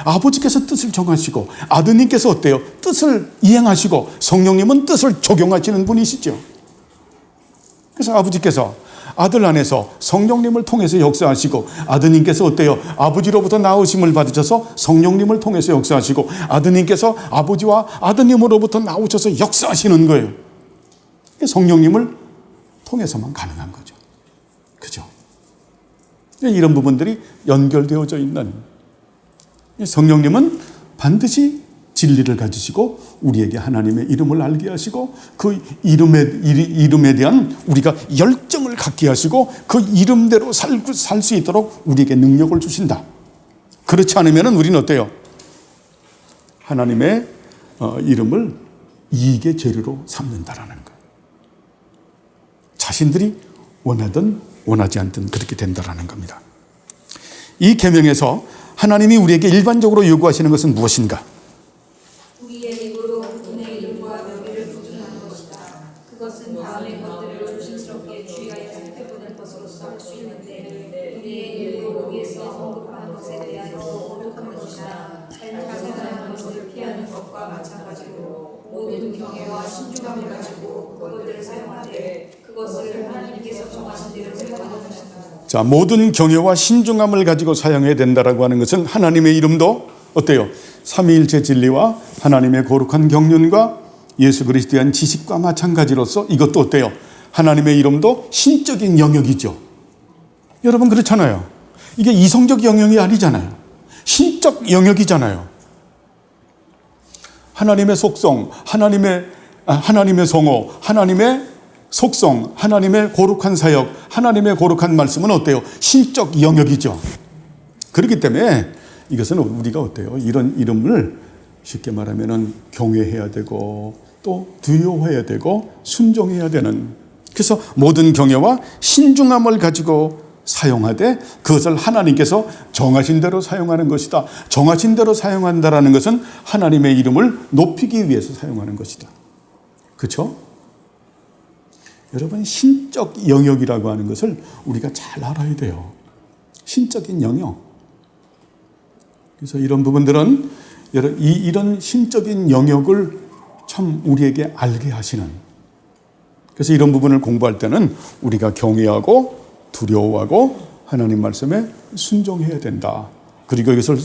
아버지께서 뜻을 정하시고 아드님께서 어때요? 뜻을 이행하시고 성령님은 뜻을 적용하시는 분이시죠. 그래서 아버지께서 아들 안에서 성령님을 통해서 역사하시고 아드님께서 어때요? 아버지로부터 나오심을 받으셔서 성령님을 통해서 역사하시고 아드님께서 아버지와 아드님으로부터 나오셔서 역사하시는 거예요. 성령님을 통해서만 가능한 거죠. 그죠? 이런 부분들이 연결되어져 있는 성령님은 반드시 진리를 가지시고 우리에게 하나님의 이름을 알게 하시고 그 이름에 대한 우리가 열정을 갖게 하시고 그 이름대로 살 수 있도록 우리에게 능력을 주신다. 그렇지 않으면 우리는 어때요? 하나님의 이름을 이익의 재료로 삼는다라는 거예요. 자신들이 원하든 원하지 않든 그렇게 된다라는 겁니다. 이 계명에서 하나님이 우리에게 일반적으로 요구하시는 것은 무엇인가? 우리의 입으로 그분의 이름과 명예를 부준하는 것이다. 그것은 다음의 것들을 조심스럽게 주의하여 살펴보는 것으로서 할 수 있는데 우리의 입으로 위에서 언급하는 것에 대하여 오독하는 것이나 잘못하는 것을 피하는 것과 마찬가지로 모든 경외와 신중함을 가지고 그것들을 사용하되 그것을 하나님께서 정하신 대로 사용하는 것이다. 자, 모든 경외와 신중함을 가지고 사용해야 된다라고 하는 것은 하나님의 이름도 어때요? 삼위일체 진리와 하나님의 거룩한 경륜과 예수 그리스도에 대한 지식과 마찬가지로서 이것도 어때요? 하나님의 이름도 신적인 영역이죠. 여러분 그렇잖아요. 이게 이성적 영역이 아니잖아요. 신적 영역이잖아요. 하나님의 속성, 하나님의 성호, 하나님의 속성, 하나님의 거룩한 사역, 하나님의 거룩한 말씀은 어때요? 신적 영역이죠. 그렇기 때문에 이것은 우리가 어때요? 이런 이름을 쉽게 말하면은 경외해야 되고 또 두려워해야 되고 순종해야 되는, 그래서 모든 경외와 신중함을 가지고 사용하되 그것을 하나님께서 정하신 대로 사용하는 것이다. 정하신 대로 사용한다라는 것은 하나님의 이름을 높이기 위해서 사용하는 것이다. 그렇죠? 여러분, 신적 영역이라고 하는 것을 우리가 잘 알아야 돼요. 신적인 영역. 그래서 이런 부분들은 이런 신적인 영역을 참 우리에게 알게 하시는, 그래서 이런 부분을 공부할 때는 우리가 경외하고 두려워하고 하나님 말씀에 순종해야 된다. 그리고 이것을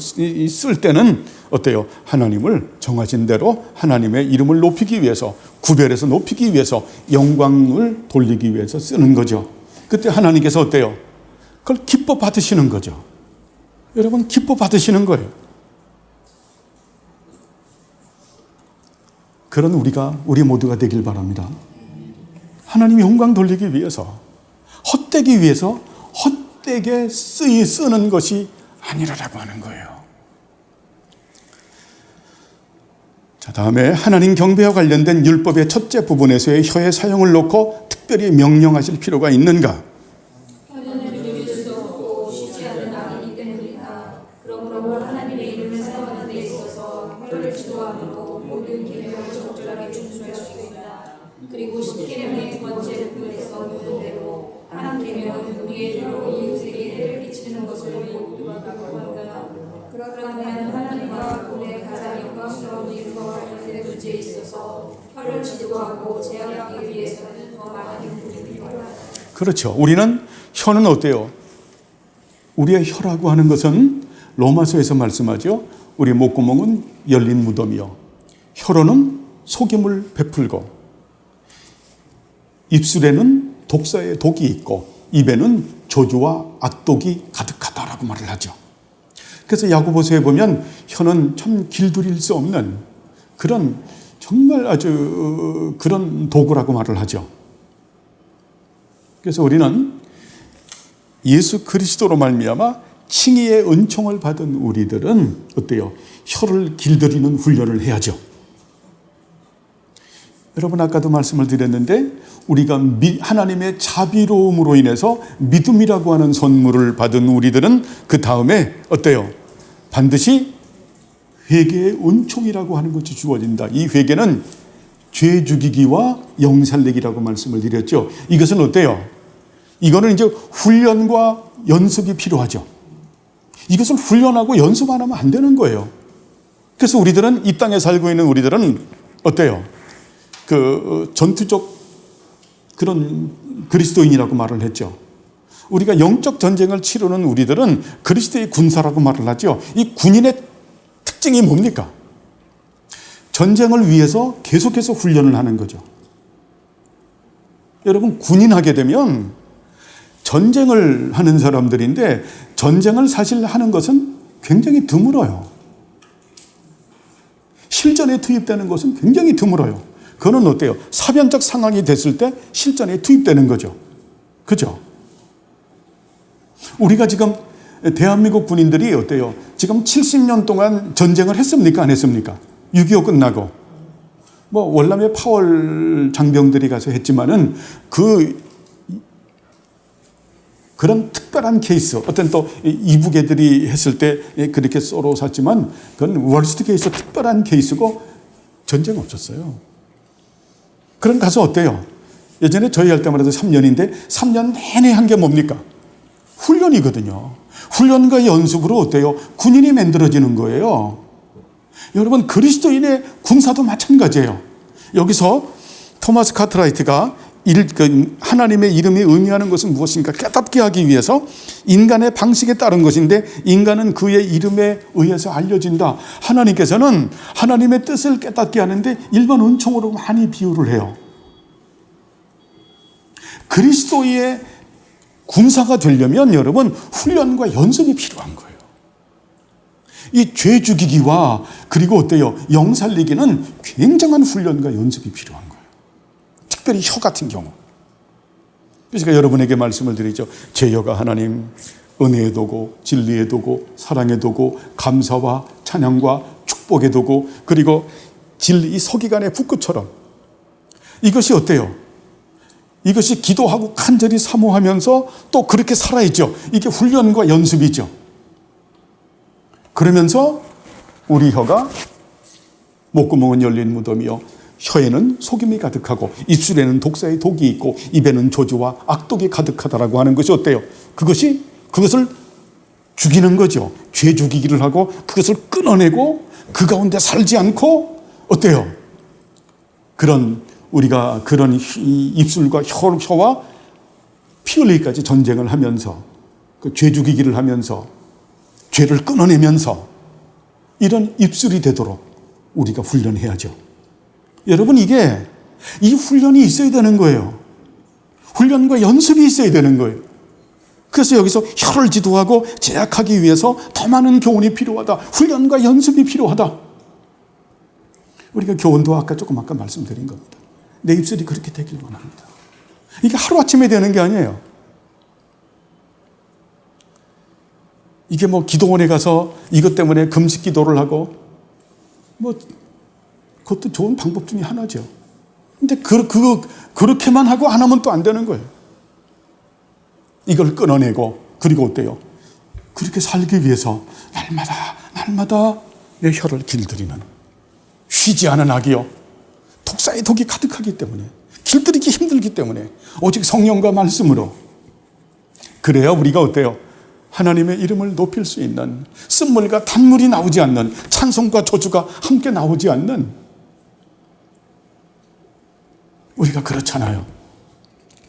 쓸 때는 어때요? 하나님을 정하신 대로 하나님의 이름을 높이기 위해서, 구별해서 높이기 위해서, 영광을 돌리기 위해서 쓰는 거죠. 그때 하나님께서 어때요? 그걸 기뻐 받으시는 거죠. 여러분, 기뻐 받으시는 거예요. 그런 우리 모두가 되길 바랍니다. 하나님 영광 돌리기 위해서, 헛되기 위해서 헛되게 쓰는 것이 아니라고 하는 거예요. 자, 다음에 하나님 경배와 관련된 율법의 첫째 부분에서의 혀의 사용을 놓고 특별히 명령하실 필요가 있는가? 혀는 누릴 수 없고 쉬지 않는 악이기 때문이다. 그러므로 하나님의 이름을 사용하는 데 있어서 혀를 지도하므로 모든 계명을 적절하게 준수할 수 있다. 그리고 십계명의 두 번째 부분에서 보는 대로 한 계명은 우리의 혀로 이웃에게 해를 끼치는 것을 모두가 각오한다. 그러면 하나님과 그의 가장 영광스러운 이름과 관련된 문제에 있어서 혀를 지도하고 제어하기 위해서는 더 많은 힘이 필요하다. 그렇죠. 우리는 혀는 어때요? 우리의 혀라고 하는 것은 로마서에서 말씀하죠. 우리 목구멍은 열린 무덤이요, 혀로는 속임을 베풀고 입술에는 독사의 독이 있고 입에는 저주와 악독이 가득하다라고 말을 하죠. 그래서 야고보서에 보면 혀는 참 길들일 수 없는 그런 정말 아주 그런 도구라고 말을 하죠. 그래서 우리는 예수 그리스도로 말미암아 칭의의 은총을 받은 우리들은 어때요? 혀를 길들이는 훈련을 해야죠. 여러분 아까도 말씀을 드렸는데 우리가 하나님의 자비로움으로 인해서 믿음이라고 하는 선물을 받은 우리들은 그 다음에 어때요? 반드시 회개의 은총이라고 하는 것이 주어진다. 이 회개는 죄 죽이기와 영살내기라고 말씀을 드렸죠. 이것은 어때요? 이거는 이제 훈련과 연습이 필요하죠. 이것을 훈련하고 연습 안 하면 안 되는 거예요. 그래서 우리들은 이 땅에 살고 있는 우리들은 어때요? 그 전투적 그런 그리스도인이라고 말을 했죠. 우리가 영적 전쟁을 치르는 우리들은 그리스도의 군사라고 말을 하죠. 이 군인의 특징이 뭡니까? 전쟁을 위해서 계속해서 훈련을 하는 거죠. 여러분 군인하게 되면 전쟁을 하는 사람들인데 전쟁을 사실 하는 것은 굉장히 드물어요. 실전에 투입되는 것은 굉장히 드물어요. 그거는 어때요? 사변적 상황이 됐을 때 실전에 투입되는 거죠. 그죠? 우리가 지금 대한민국 군인들이 어때요? 지금 70년 동안 전쟁을 했습니까? 안 했습니까? 6.25 끝나고. 뭐 월남의 파월 장병들이 가서 했지만은 그런 특별한 케이스, 어떤 또 이북 애들이 했을 때 그렇게 쏘러 샀지만 그건 월스트 케이스, 특별한 케이스고 전쟁 없었어요. 그럼 가서 어때요? 예전에 저희 할 때만 해도 3년인데 3년 내내 한 게 뭡니까? 훈련이거든요. 훈련과 연습으로 어때요? 군인이 만들어지는 거예요. 여러분 그리스도인의 군사도 마찬가지예요. 여기서 토마스 카트라이트가 하나님의 이름이 의미하는 것은 무엇인가 깨닫게 하기 위해서 인간의 방식에 따른 것인데 인간은 그의 이름에 의해서 알려진다. 하나님께서는 하나님의 뜻을 깨닫게 하는데 일반 은총으로 많이 비유를 해요. 그리스도의 군사가 되려면 여러분 훈련과 연습이 필요한 거예요. 이 죄 죽이기와 그리고 어때요? 영 살리기는 굉장한 훈련과 연습이 필요한 거예요. 특별히 혀 같은 경우. 그래서 제가 여러분에게 말씀을 드리죠. 제 혀가 하나님 은혜의 도구, 진리의 도구, 사랑의 도구, 감사와 찬양과 축복의 도구, 그리고 진리 이 서기관의 붓끝처럼 이것이 어때요? 이것이 기도하고 간절히 사모하면서 또 그렇게 살아있죠. 이게 훈련과 연습이죠. 그러면서 우리 혀가 목구멍은 열린 무덤이요 혀에는 속임이 가득하고 입술에는 독사의 독이 있고 입에는 조주와 악독이 가득하다라고 하는 것이 어때요? 그것을 죽이는 거죠. 죄 죽이기를 하고 그것을 끊어내고 그 가운데 살지 않고 어때요? 우리가 그런 입술과 혀와 피 흘리기까지 전쟁을 하면서 그 죄 죽이기를 하면서 죄를 끊어내면서 이런 입술이 되도록 우리가 훈련해야죠. 여러분 이 훈련이 있어야 되는 거예요. 훈련과 연습이 있어야 되는 거예요. 그래서 여기서 혀를 지도하고 제약하기 위해서 더 많은 교훈이 필요하다. 훈련과 연습이 필요하다. 우리가 교훈도 아까 말씀드린 겁니다. 내 입술이 그렇게 되길 원합니다. 이게 하루아침에 되는 게 아니에요. 이게 기도원에 가서 이것 때문에 금식 기도를 하고 그것도 좋은 방법 중에 하나죠. 근데 그렇게만 하고 안 하면 또 안 되는 거예요. 이걸 끊어내고 그리고 어때요? 그렇게 살기 위해서 날마다 내 혀를 길들이는 쉬지 않은 악이요. 독사의 독이 가득하기 때문에 길들이기 힘들기 때문에 오직 성령과 말씀으로 그래야 우리가 어때요? 하나님의 이름을 높일 수 있는 쓴물과 단물이 나오지 않는 찬송과 저주가 함께 나오지 않는 우리가 그렇잖아요.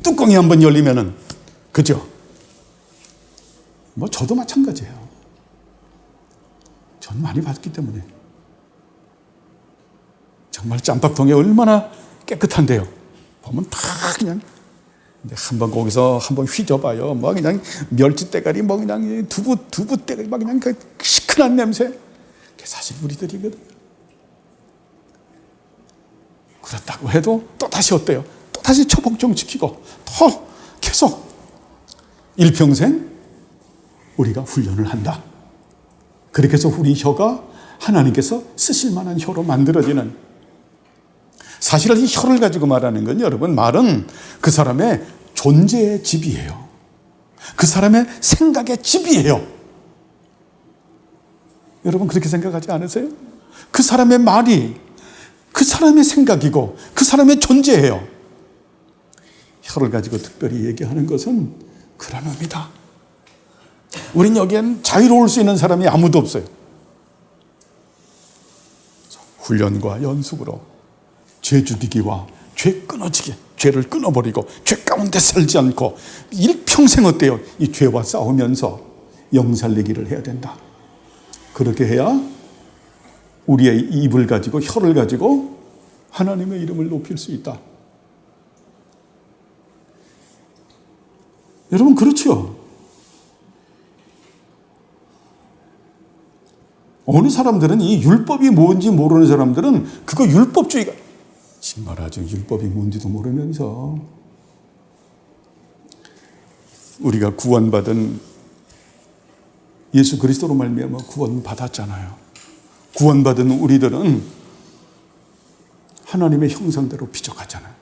뚜껑이 한번 열리면은 그죠? 저도 마찬가지예요. 전 많이 봤기 때문에 정말 짬밥통이 얼마나 깨끗한데요. 보면 다 그냥 한번 거기서 한번 휘져봐요. 그냥 멸치 대가리, 그냥 두부 대가리, 그냥 시큰 흔한 냄새, 그게 사실 우리들이거든요. 그렇다고 해도 또다시 어때요? 또다시 처복종시키고 또 계속 일평생 우리가 훈련을 한다. 그렇게 해서 우리 혀가 하나님께서 쓰실 만한 혀로 만들어지는, 사실은 이 혀를 가지고 말하는 건 여러분, 말은 그 사람의 존재의 집이에요. 그 사람의 생각의 집이에요. 여러분 그렇게 생각하지 않으세요? 그 사람의 말이 그 사람의 생각이고 그 사람의 존재예요. 혀를 가지고 특별히 얘기하는 것은 그런 의미다. 우린 여기엔 자유로울 수 있는 사람이 아무도 없어요. 훈련과 연습으로 죄 죽이기와 죄 끊어지기, 죄를 끊어버리고 죄 가운데 살지 않고 일평생 어때요? 이 죄와 싸우면서 영살리기를 해야 된다. 그렇게 해야 우리의 입을 가지고, 혀를 가지고 하나님의 이름을 높일 수 있다. 여러분 그렇죠? 어느 사람들은 이 율법이 뭔지 모르는 사람들은 그거 율법주의가, 말하죠. 율법이 뭔지도 모르면서. 우리가 구원받은, 예수 그리스도로 말미암아 구원받았잖아요. 구원받은 우리들은 하나님의 형상대로 빚어가잖아요.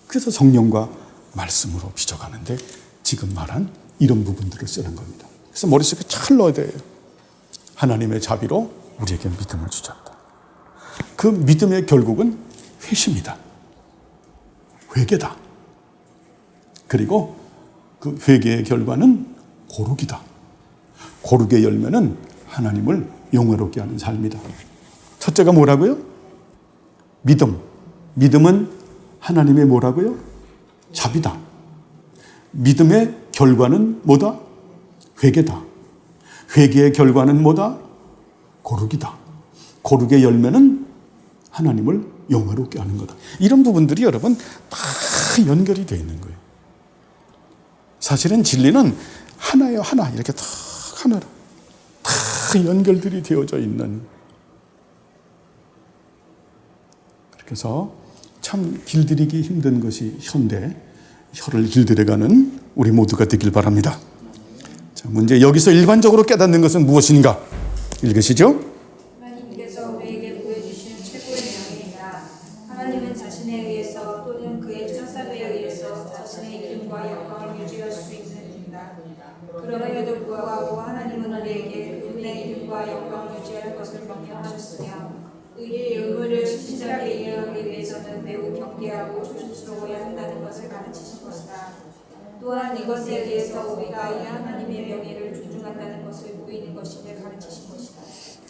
그래서 성령과 말씀으로 빚어가는데 지금 말한 이런 부분들을 쓰는 겁니다. 그래서 머릿속에 잘 넣어야 돼요. 하나님의 자비로 우리에게 믿음을 주셨다. 그 믿음의 결국은 회심이다. 회개다. 그리고 그 회개의 결과는 거룩이다. 거룩의 열매는 하나님을 영화롭게 하는 삶이다. 첫째가 뭐라고요? 믿음. 믿음은 하나님의 뭐라고요? 자비다. 믿음의 결과는 뭐다? 회개다. 회개의 결과는 뭐다? 거룩이다. 거룩의 열매는 하나님을 영화롭게 하는 거다. 이런 부분들이 여러분 다 연결이 되어 있는 거예요. 사실은 진리는 하나예요. 하나. 이렇게 다 하나로 다 연결들이 되어져 있는. 그래서 참 길들이기 힘든 것이 혀인데 혀를 길들여가는 우리 모두가 되길 바랍니다. 자, 문제, 여기서 일반적으로 깨닫는 것은 무엇인가? 읽으시죠. 하나님께서 우리에게 보여주시는 최고의 명예이다. 하나님은 자신에 의해서 또는 그의 천사들에 의해서 자신의 이름과 영광을 유지할 수 있는 분이다. 그럼에도 불구하고 하나님은 우리에게 그분의 이름과 영광을 유지할 것을 명령하셨으며 의의 의무를 신실하게 이행하기 위해서는 매우 경계하고 조심스러워야 한다는 것을 가르치신 것이다. 또한 이것에 의해서 우리가 이 하나님의 명예를 존중한다는 것을 보이는 것임을 가르치신 것이다.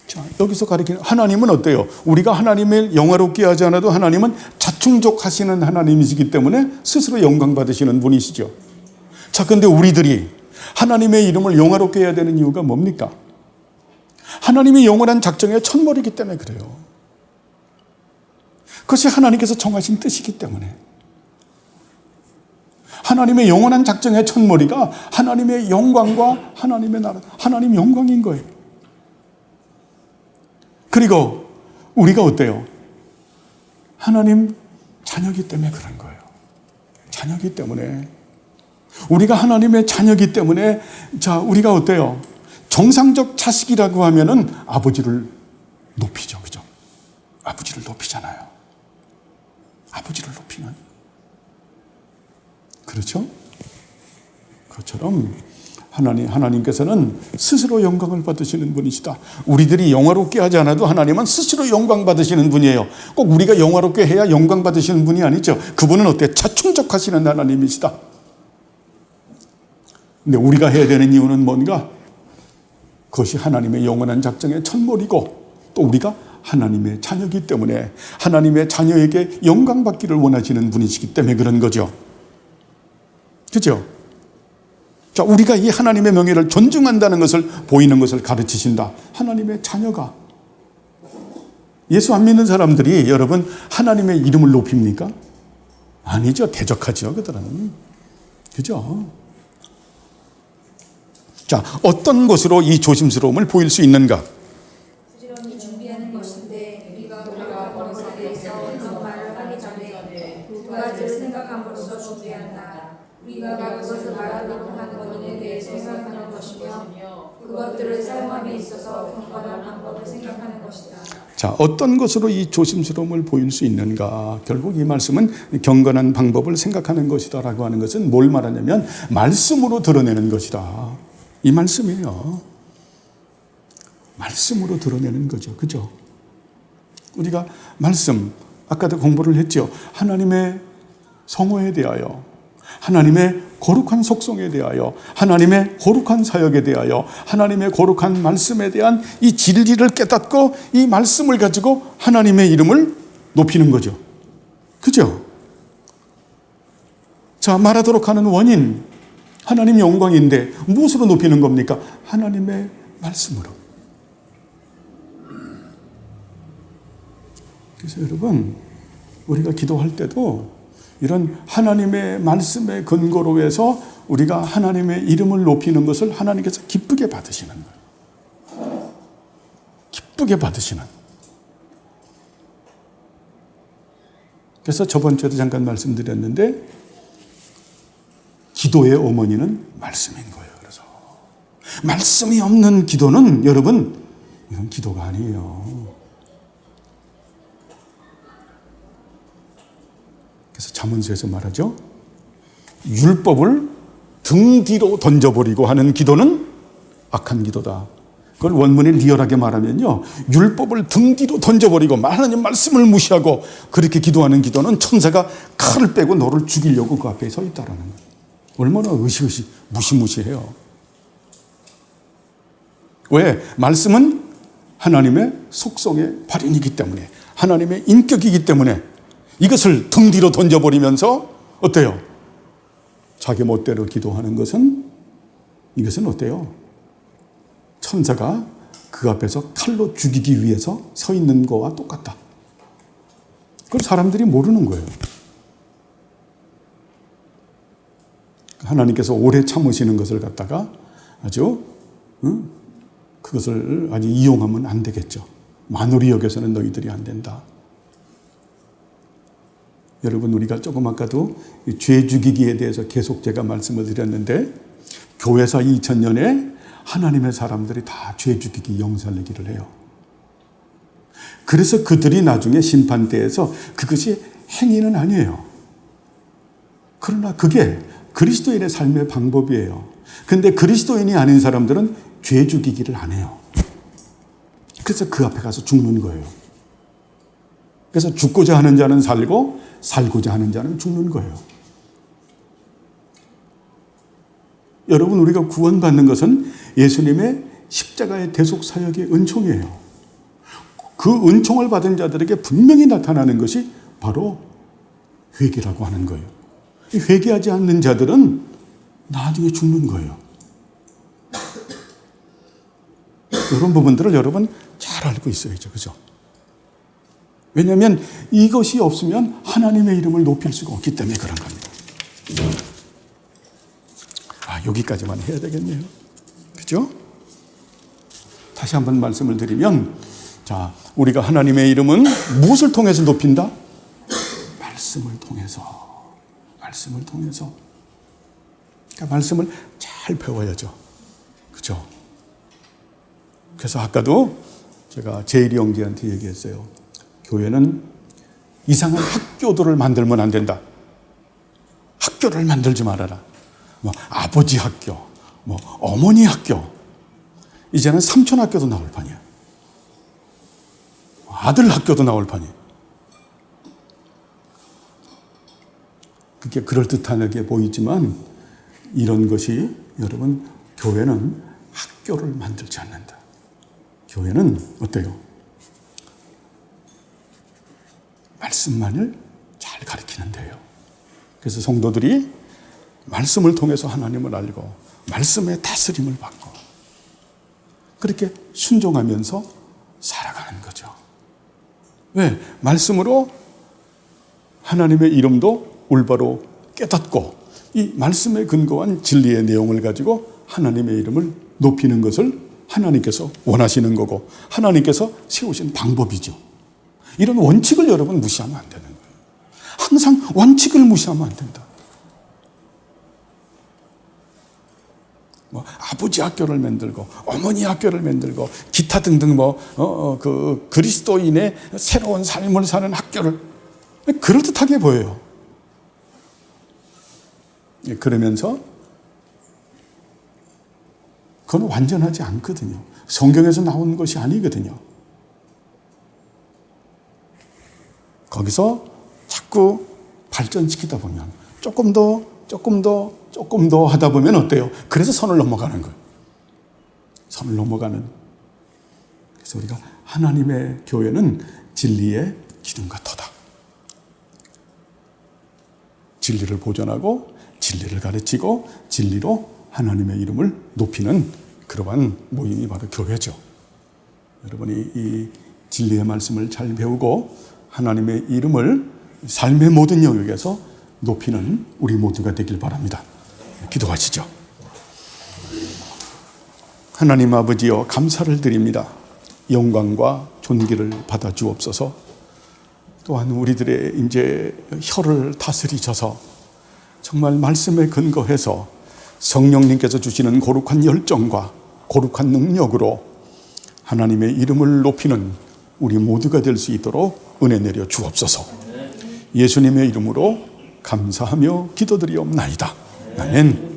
자, 여기서 가리키는 하나님은 어때요? 우리가 하나님을 영화롭게 하지 않아도 하나님은 자충족하시는 하나님이시기 때문에 스스로 영광 받으시는 분이시죠. 자, 근데 우리들이 하나님의 이름을 영화롭게 해야 되는 이유가 뭡니까? 하나님의 영원한 작정의 첫머리이기 때문에 그래요. 그것이 하나님께서 정하신 뜻이기 때문에. 하나님의 영원한 작정의 첫머리가 하나님의 영광과 하나님의 나라, 하나님 영광인 거예요. 그리고 우리가 어때요? 하나님 자녀이기 때문에 그런 거예요. 자녀이기 때문에. 우리가 하나님의 자녀이기 때문에, 자, 우리가 어때요? 정상적 자식이라고 하면은 아버지를 높이죠. 그죠? 아버지를 높이잖아요. 아버지를 높이는. 그렇죠? 그것처럼 하나님께서는 스스로 영광을 받으시는 분이시다. 우리들이 영화롭게 하지 않아도 하나님은 스스로 영광 받으시는 분이에요. 꼭 우리가 영화롭게 해야 영광 받으시는 분이 아니죠. 그분은 어때? 자충족하시는 하나님이시다. 근데 우리가 해야 되는 이유는 뭔가? 그것이 하나님의 영원한 작정의 첫머리고 또 우리가 하나님의 자녀이기 때문에 하나님의 자녀에게 영광 받기를 원하시는 분이시기 때문에 그런 거죠. 그죠? 자, 우리가 이 하나님의 명예를 존중한다는 것을 보이는 것을 가르치신다. 하나님의 자녀가. 예수 안 믿는 사람들이 여러분 하나님의 이름을 높입니까? 아니죠. 대적하죠. 그들은. 그죠? 자, 어떤 것으로 이 조심스러움을 보일 수 있는가? 부지런히 준비하는 것인데 우리가 그것에 대해서 그 말을 하기 전에 두 가지를 생각함으로써 준비한다. 우리가 그것을 말하도록 하는 것에 대해서 생각하는 것이며 그것들을 사용함에 있어서 경건한 방법을 생각하는 것이다. 자, 어떤 것으로 이 조심스러움을 보일 수 있는가? 결국 이 말씀은 경건한 방법을 생각하는 것이다라고 하는 것은 뭘 말하냐면 말씀으로 드러내는 것이다. 이 말씀이에요. 말씀으로 드러내는 거죠. 그죠? 우리가 말씀, 아까도 공부를 했죠. 하나님의 성호에 대하여, 하나님의 거룩한 속성에 대하여, 하나님의 거룩한 사역에 대하여, 하나님의 거룩한 말씀에 대한 이 진리를 깨닫고 이 말씀을 가지고 하나님의 이름을 높이는 거죠. 그죠? 자, 말하도록 하는 원인, 하나님 영광인데 무엇으로 높이는 겁니까? 하나님의 말씀으로. 그래서 여러분, 우리가 기도할 때도 이런 하나님의 말씀의 근거로 해서 우리가 하나님의 이름을 높이는 것을 하나님께서 기쁘게 받으시는 거예요. 기쁘게 받으시는. 그래서 저번 주에도 잠깐 말씀드렸는데 기도의 어머니는 말씀인 거예요. 그래서 말씀이 없는 기도는 여러분 이건 기도가 아니에요. 그래서 잠언서에서 말하죠. 율법을 등 뒤로 던져버리고 하는 기도는 악한 기도다. 그걸 원문에 리얼하게 말하면요. 율법을 등 뒤로 던져버리고 하나님 말씀을 무시하고 그렇게 기도하는 기도는 천사가 칼을 빼고 너를 죽이려고 그 앞에 서 있다라는 거예요. 얼마나 의시의시 무시무시해요. 왜? 말씀은 하나님의 속성의 발현이기 때문에 하나님의 인격이기 때문에 이것을 등 뒤로 던져버리면서 어때요? 자기 멋대로 기도하는 것은 이것은 어때요? 천사가 그 앞에서 칼로 죽이기 위해서 서 있는 거와 똑같다. 그걸 사람들이 모르는 거예요. 하나님께서 오래 참으시는 것을 갖다가 아주 그것을 아주 이용하면 안 되겠죠. 만우리 여겨서는 너희들이 안 된다. 여러분, 우리가 조금 아까도 죄 죽이기에 대해서 계속 제가 말씀을 드렸는데 교회사 2000년에 하나님의 사람들이 다 죄 죽이기 영살내기를 해요. 그래서 그들이 나중에 심판대에서 그것이 행위는 아니에요. 그러나 그게 그리스도인의 삶의 방법이에요. 근데 그리스도인이 아닌 사람들은 죄 죽이기를 안 해요. 그래서 그 앞에 가서 죽는 거예요. 그래서 죽고자 하는 자는 살고 살고자 하는 자는 죽는 거예요. 여러분, 우리가 구원받는 것은 예수님의 십자가의 대속 사역의 은총이에요. 그 은총을 받은 자들에게 분명히 나타나는 것이 바로 회개라고 하는 거예요. 회개하지 않는 자들은 나중에 죽는 거예요. 이런 부분들을 여러분 잘 알고 있어야죠. 그죠? 왜냐하면 이것이 없으면 하나님의 이름을 높일 수가 없기 때문에 그런 겁니다. 여기까지만 해야 되겠네요. 그죠? 다시 한번 말씀을 드리면, 자, 우리가 하나님의 이름은 무엇을 통해서 높인다? 말씀을 통해서. 말씀을 통해서. 그러니까 말씀을 잘 배워야죠. 그죠? 그래서 아까도 제가 제일이 형제한테 얘기했어요. 교회는 이상한 학교들을 만들면 안 된다. 학교를 만들지 말아라. 아버지 학교, 어머니 학교. 이제는 삼촌 학교도 나올 판이야. 아들 학교도 나올 판이야. 그게 그럴듯하게 보이지만 이런 것이 여러분, 교회는 학교를 만들지 않는다. 교회는 어때요? 말씀만을 잘 가르치는 데요. 그래서 성도들이 말씀을 통해서 하나님을 알고 말씀의 다스림을 받고 그렇게 순종하면서 살아가는 거죠. 왜? 말씀으로 하나님의 이름도 올바로 깨닫고 이 말씀에 근거한 진리의 내용을 가지고 하나님의 이름을 높이는 것을 하나님께서 원하시는 거고 하나님께서 세우신 방법이죠. 이런 원칙을 여러분 무시하면 안 되는 거예요. 항상 원칙을 무시하면 안 된다. 아버지 학교를 만들고 어머니 학교를 만들고 기타 등등 그 그리스도인의 새로운 삶을 사는 학교를 그럴듯하게 보여요. 그러면서 그건 완전하지 않거든요. 성경에서 나온 것이 아니거든요. 거기서 자꾸 발전시키다 보면 조금 더 하다 보면 어때요? 그래서 선을 넘어가는 거예요. 선을 넘어가는. 그래서 우리가 하나님의 교회는 진리의 기둥과 터다. 진리를 보존하고 진리를 가르치고 진리로 하나님의 이름을 높이는 그러한 모임이 바로 교회죠. 여러분이 이 진리의 말씀을 잘 배우고 하나님의 이름을 삶의 모든 영역에서 높이는 우리 모두가 되길 바랍니다. 기도하시죠. 하나님 아버지여, 감사를 드립니다. 영광과 존귀를 받아 주옵소서. 또한 우리들의 이제 혀를 다스리셔서 정말 말씀에 근거해서 성령님께서 주시는 거룩한 열정과 거룩한 능력으로 하나님의 이름을 높이는 우리 모두가 될 수 있도록 은혜 내려 주옵소서. 예수님의 이름으로 감사하며 기도드리옵나이다. 아멘.